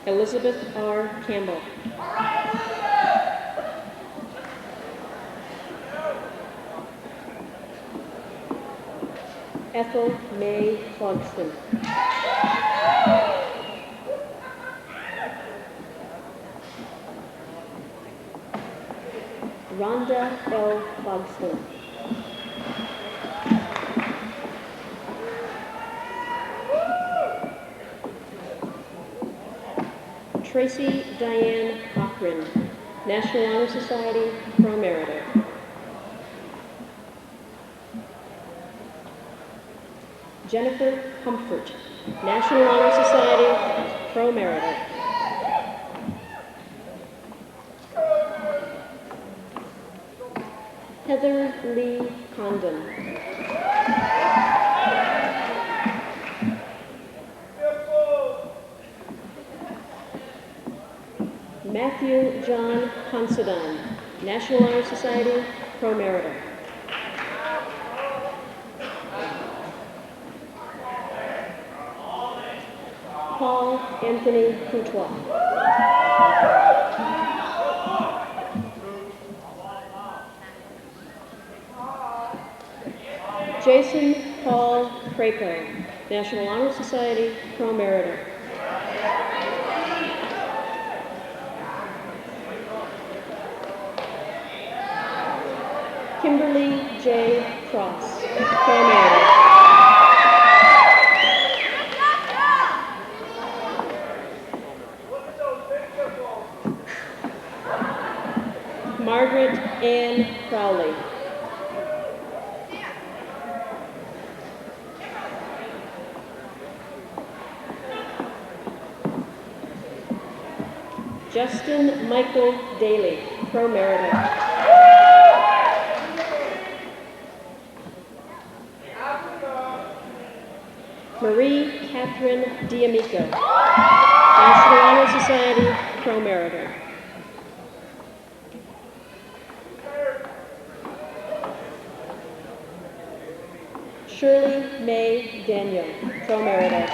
Elizabeth R. Campbell. Ethel May Clogston. Rhonda L. Clogston. Tracy Diane Cochran, National Honor Society, Pro Merita. Jennifer Comfort, National Honor Society, Pro Merita. Heather Lee Condon. Matthew John Considine, National Honor Society, Pro Merita. Paul Anthony Coutois. Jason Paul Crapo, National Honor Society, Pro Merita. Kimberly J. Cross, Pro Merita. Margaret Ann Crowley. Justin Michael Daly, Pro Merita. Marie Catherine D'Amico, National Honor Society, Pro Merita. Shirley May Daniel, Pro Merita.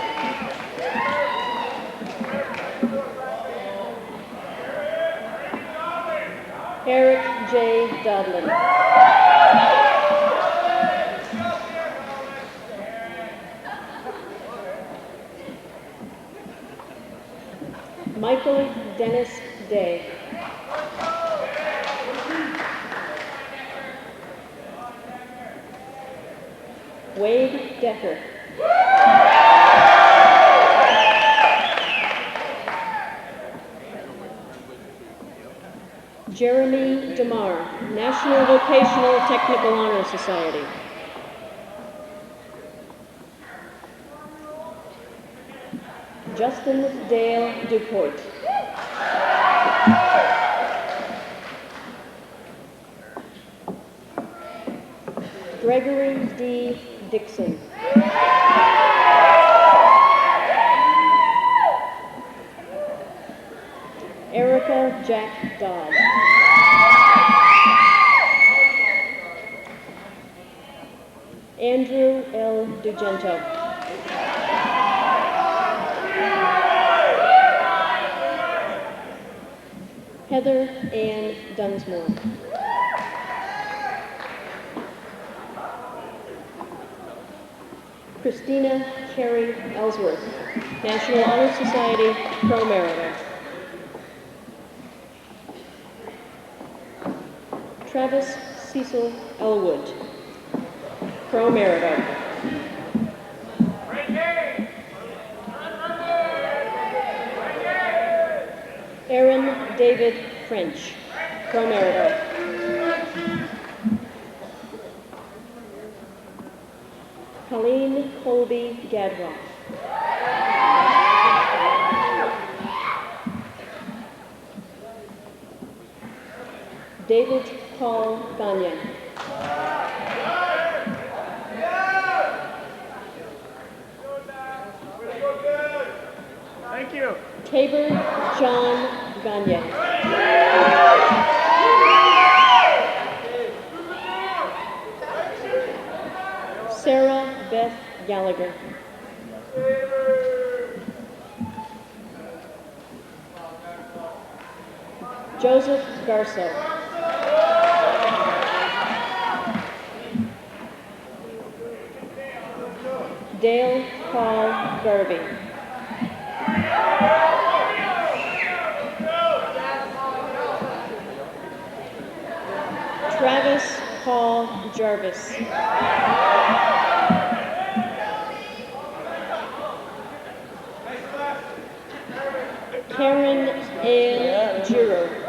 Eric J. Dodlin. Michael Dennis Day. Wade Decker. Jeremy DeMar, National Vocational Technical Honor Society. Justin Dale DuPort. Gregory D. Dixon. Erica Jack Dodd. Andrew L. Dugento. Heather Ann Dunsmore. Christina Carey Ellsworth, National Honor Society, Pro Merita. Travis Cecil Elwood, Pro Merita. Aaron David French, Pro Merita. Colleen Colby Gadwa. David Paul Gagne. Thank you. Tabor John Gagne. Sarah Beth Gallagher. Joseph Garso. Dale Paul Garvey. Travis Paul Jarvis. Karen Ann Giro.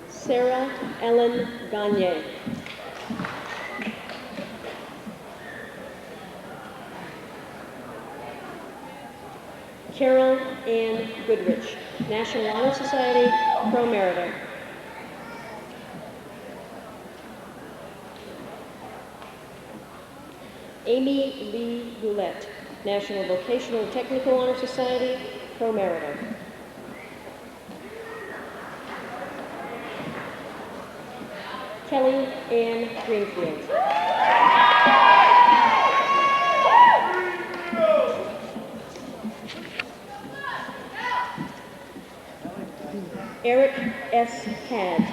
Sarah Ellen Gagne. Carol Ann Goodrich, National Honor Society, Pro Merita. Amy Lee Boulette, National Vocational Technical Honor Society, Pro Merita. Kelly Ann Greenfield. Eric S. Had.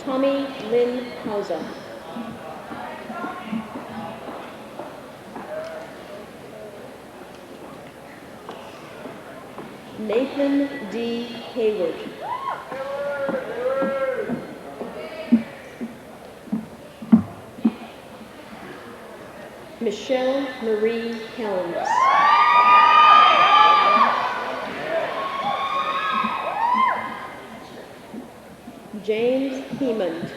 Tommy Lynn Hauser. Nathan D. Hayward. Michelle Marie Helms. James Hemond.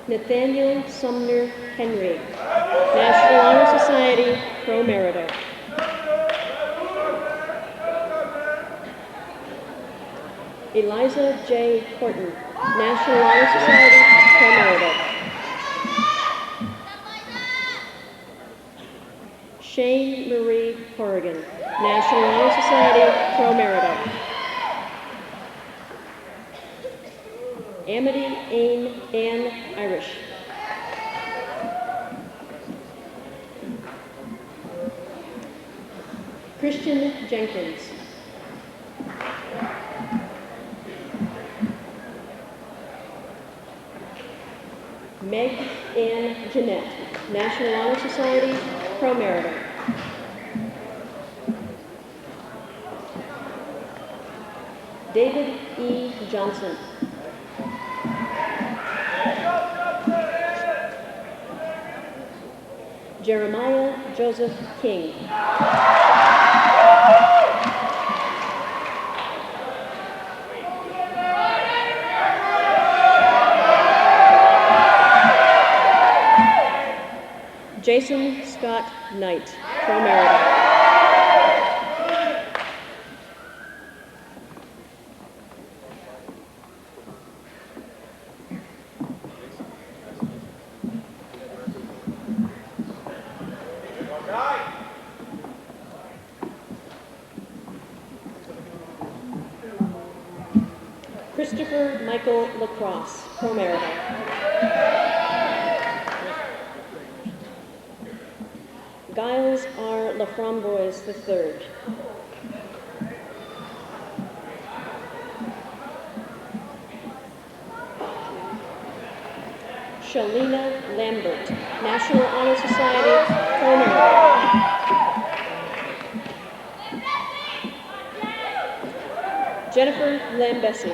Nathaniel Sumner Henry, National Honor Society, Pro Merita. Eliza J. Horton, National Honor Society, Pro Merita. Shane Marie Corrigan, National Honor Society, Pro Merita. Amity Ann Irish. Christian Jenkins. Meg Ann Jeanette, National Honor Society, Pro Merita. David E. Johnson. Jeremiah Joseph King. Jason Scott Knight, pro merita. Christopher Michael Lacrosse, pro merita. Giles R. Laframboise III. Shalina Lambert, National Honor Society, pro merita. Jennifer Lambesi.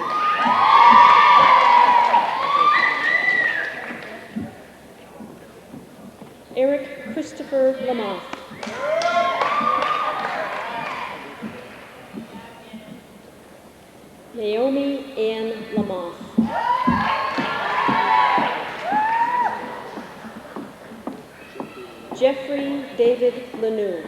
Eric Christopher Lamoth. Naomi Ann Lamoth. Jeffrey David Lanou.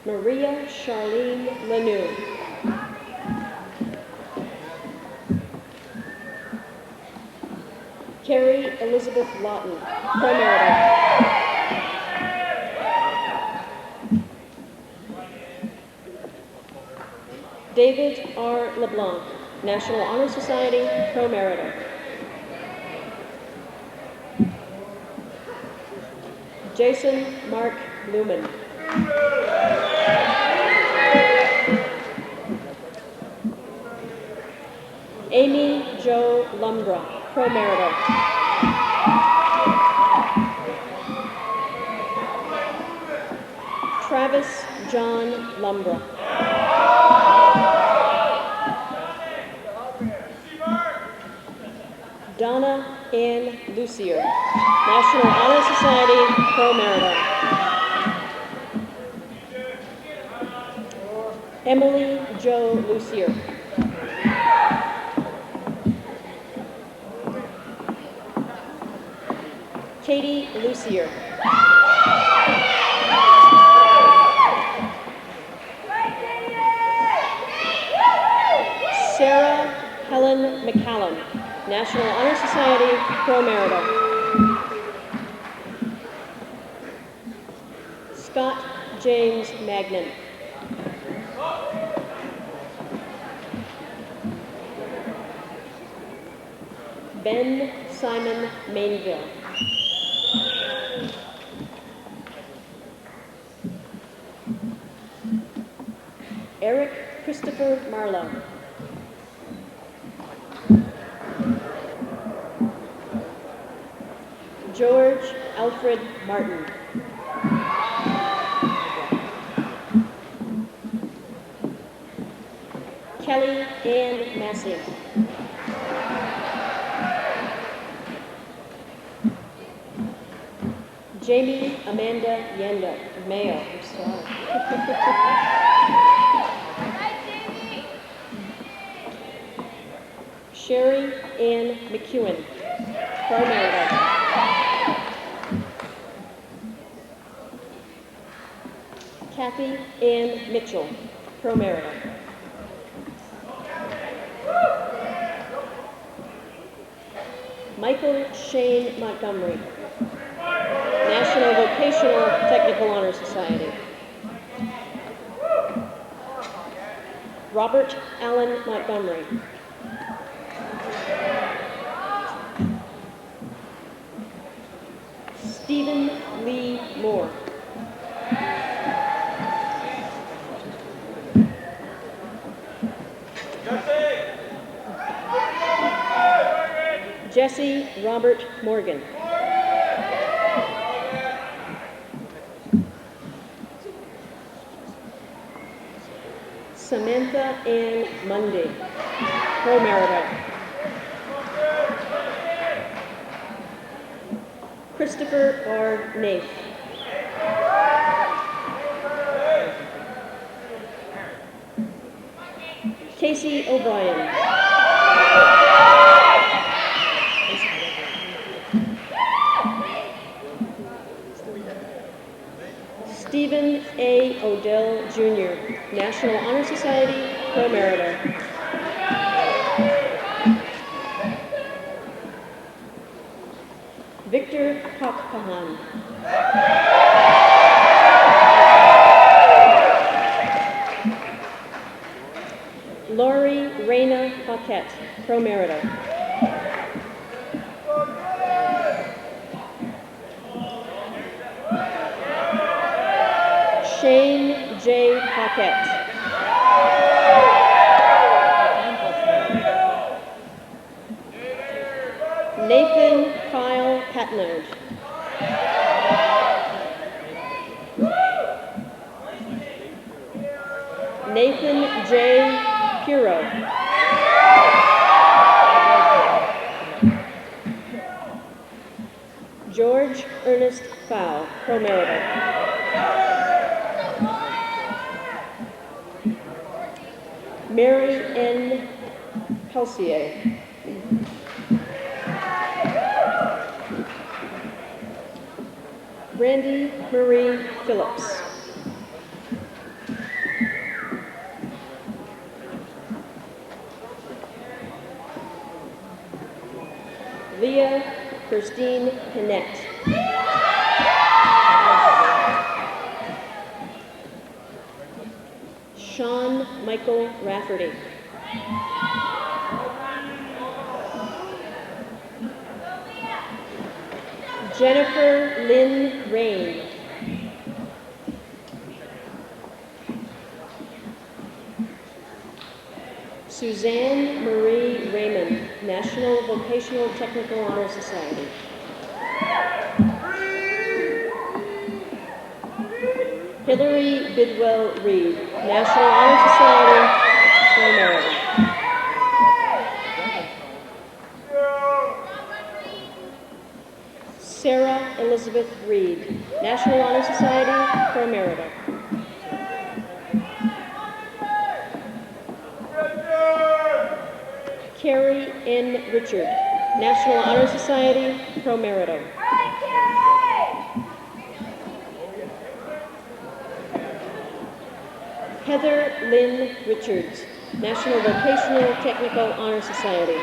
Maria Charlene Lanou. Carrie Elizabeth Lawton, pro merita. David R. LeBlanc, National Honor Society, pro merita. Jason Mark Lumen. Amy Jo Lumbra, pro merita. Travis John Lumbra. Donna Ann Lucier, National Honor Society, pro merita. Emily Jo Lucier. Katie Lucier. Sarah Helen McCallum, National Honor Society, pro merita. Scott James Magnan. Ben Simon Mainville. Eric Christopher Marlowe. George Alfred Martin. Kelly Ann Massey. Jamie Amanda Yenda, Mayo, I'm sorry. Sherry Ann McEwen, pro merita. Kathy Ann Mitchell, pro merita. Michael Shane Montgomery, National Vocational Technical Honor Society. Robert Allen Montgomery. Stephen Lee Moore. Jesse Robert Morgan. Samantha Ann Mundy, pro merito. Christopher R. Nath. Casey O'Brien. Stephen A. Odell, Jr., National Honor Society, pro merito. Victor Pakpahan. Lori Reyna Paquette, pro merito. Shane J. Paquette. Nathan Kyle Patnode. Nathan J. Puro. George Ernest Fowl, pro merito. Mary N. Pelsier. Brandy Marie Phillips. Leah Christine Panette. Sean Michael Rafferty. Jennifer Lynn Rain. Suzanne Marie Raymond, National Vocational Technical Honor Society. Hillary Bidwell Reed, National Honor Society, pro merito. Sarah Elizabeth Reed, National Honor Society, pro merito. Carrie N. Richard, National Honor Society, pro merito. Heather Lynn Richards, National Vocational Technical Honor Society.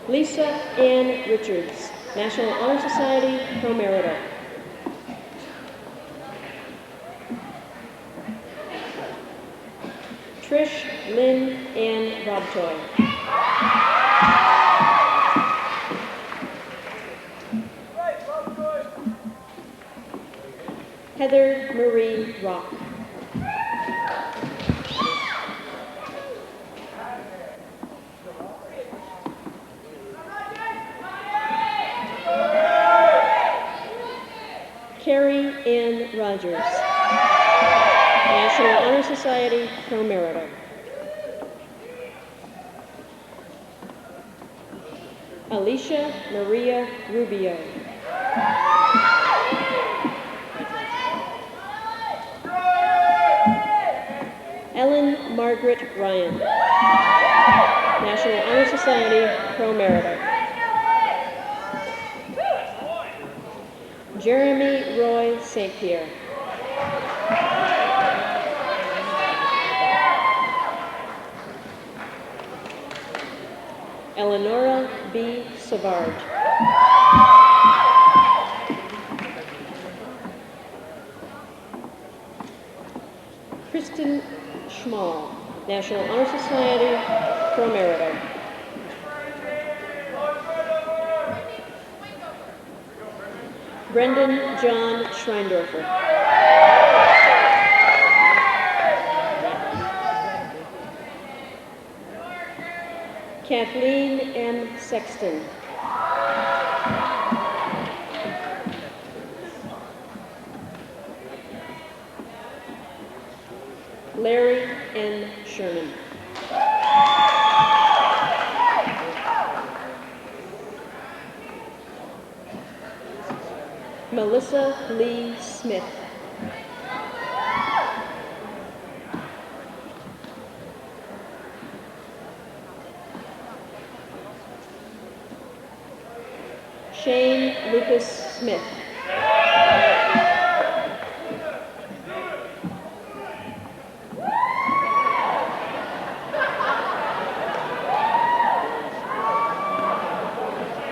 Lisa Ann Richards, National Honor Society, pro merito. Trish Lynn Ann Robtoy. Heather Marie Rock. Carrie Ann Rogers, National Honor Society, pro merito. Alicia Maria Rubio. Ellen Margaret Ryan, National Honor Society, pro merito. Jeremy Roy St. Pierre. Eleonora B. Savard. Kristen Schmall, National Honor Society, pro merito. Brendan John Schreindorfer. Kathleen M. Sexton. N. Sherman. Melissa Lee Smith. Shane Lucas Smith.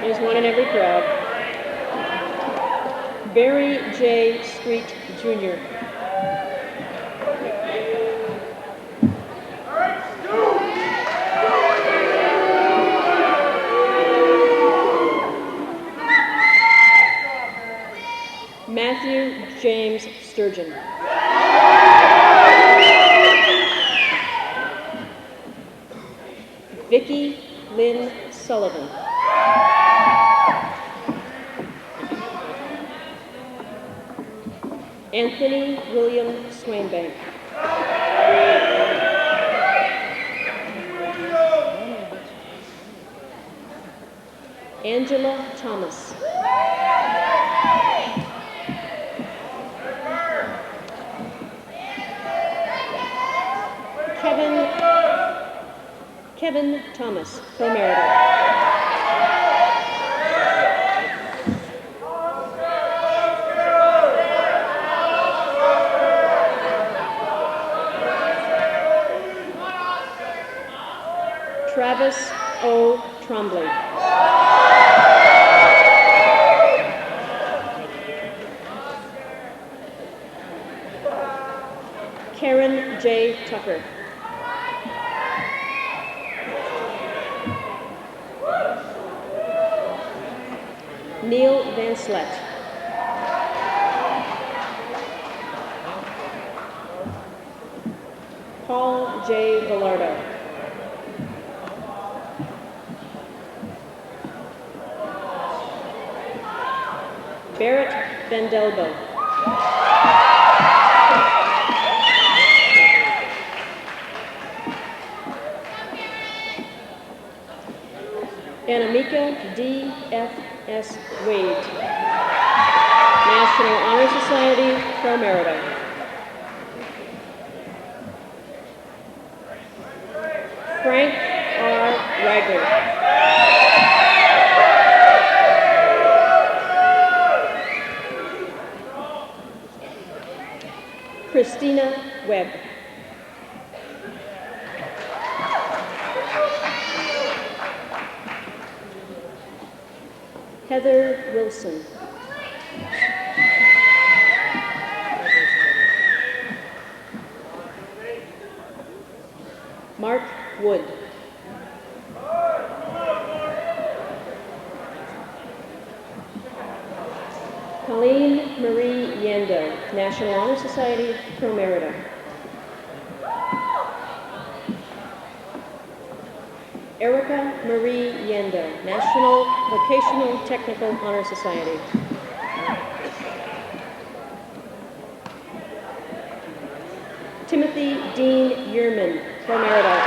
There's one in every crowd. Barry J. Street, Jr. Matthew James Sturgeon. Vicki Lynn Sullivan. Anthony William Swainbank. Angela Thomas. Kevin Thomas, pro-marital. Travis O. Trombley. Karen J. Tucker. Neil Van Slet. Paul J. Velardo. Barrett Vandelbo. Anamika D.F.S. Wade, National Honor Society, pro-marital. Frank R. Ragland. Christina Webb. Heather Wilson. Mark Wood. Colleen Marie Yendo, National Honor Society, pro-marital. Erica Marie Yendo, National Vocational Technical Honor Society. Timothy Dean Yearman, pro-marital.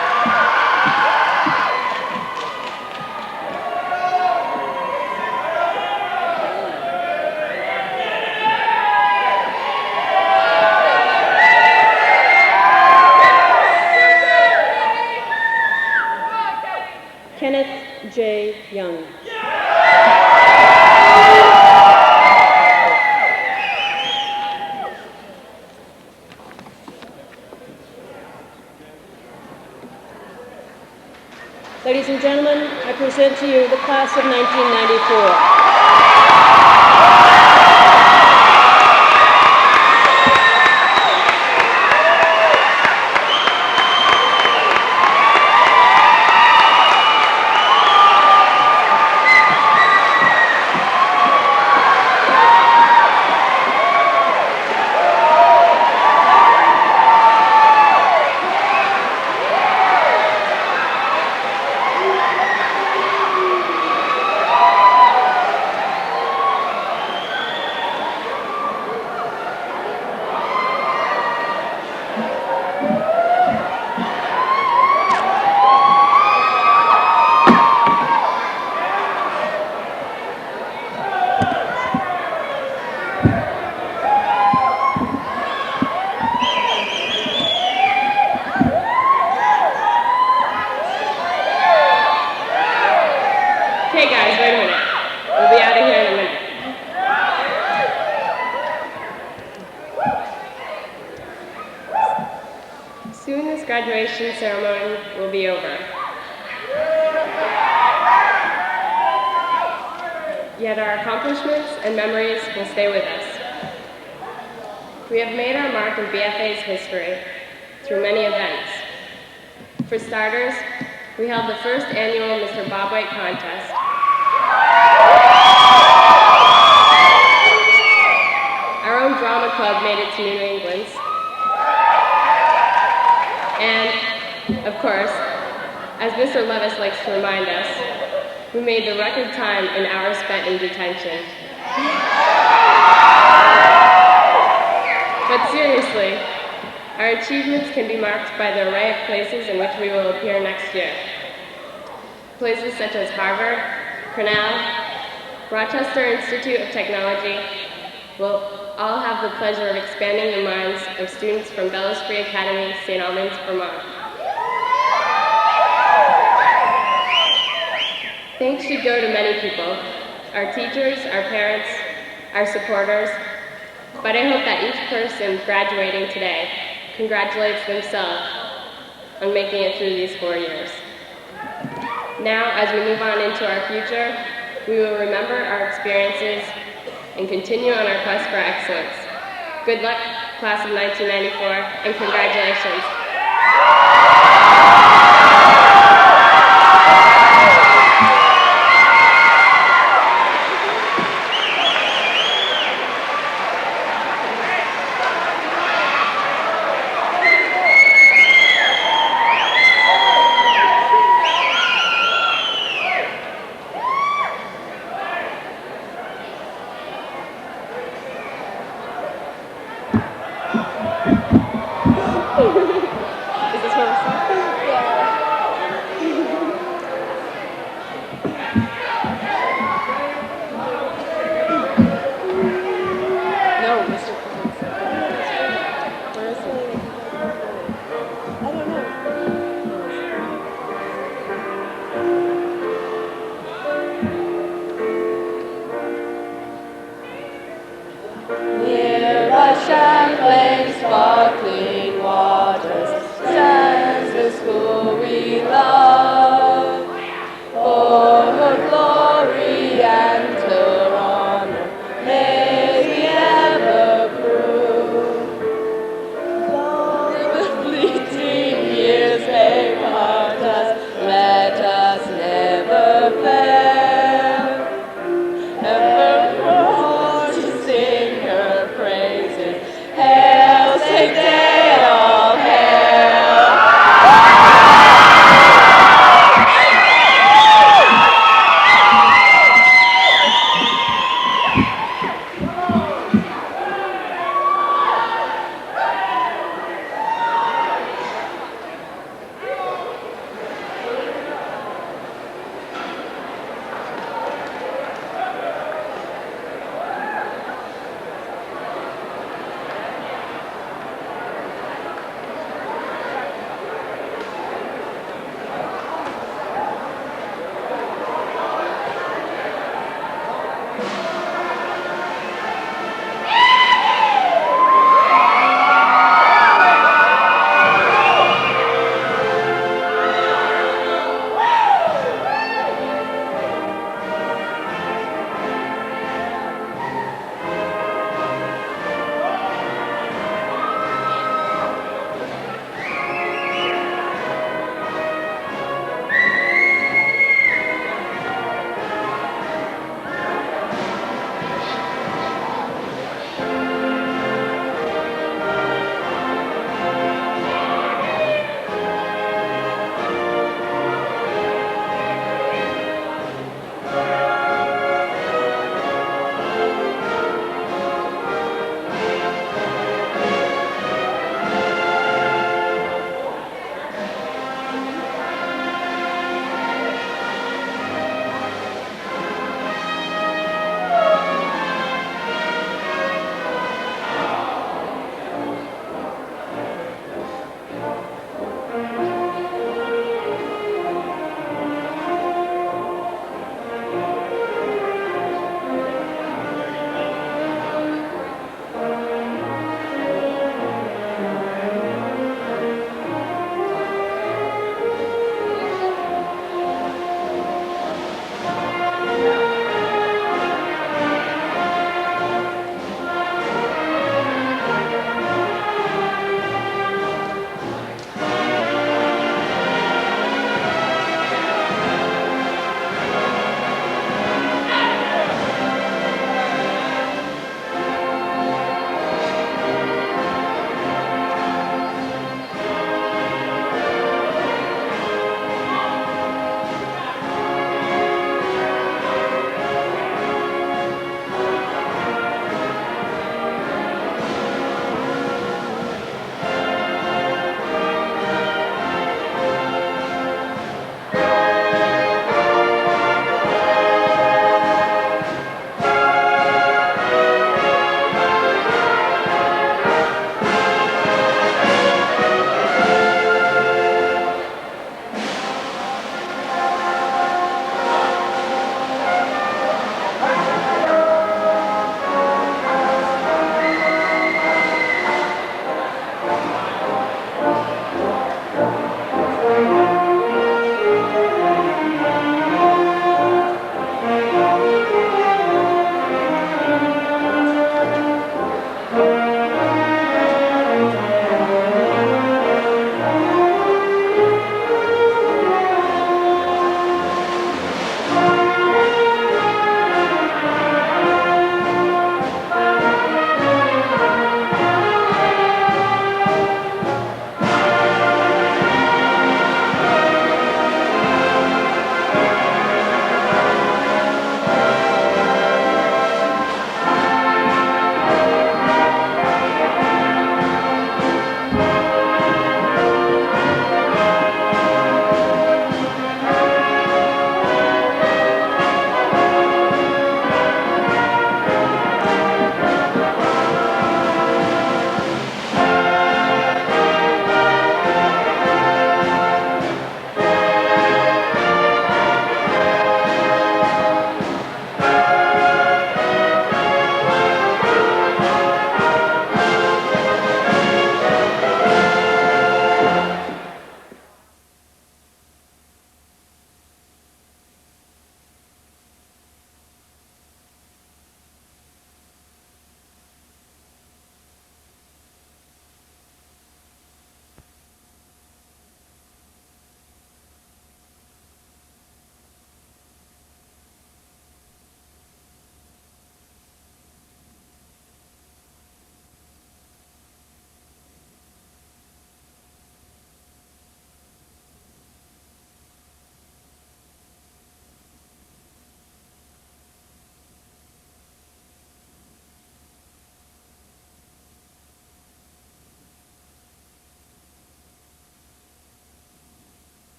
Kenneth J. Young. Ladies and gentlemen, I present to you the class of 1994. graduation ceremony will be over. Yet our accomplishments and memories will stay with us. We have made our mark in BFA's history through many events. For starters, we held the first annual Mr. Bob White contest. Our own drama club made it to New England. And, of course, as Mr. Levis likes to remind us, we made the record time in hours spent in detention. But seriously, our achievements can be marked by the array of places in which we will appear next year. Places such as Harvard, Cornell, Rochester Institute of Technology will all have the pleasure of expanding the minds of students from Bellows Free Academy, St. Albans, Vermont. Thanks should go to many people, our teachers, our parents, our supporters, but I hope that each person graduating today congratulates themselves on making it through these 4 years. Now, as we move on into our future, we will remember our experiences and continue on our quest for excellence. Good luck, class of 1994, and congratulations. Let us never fail.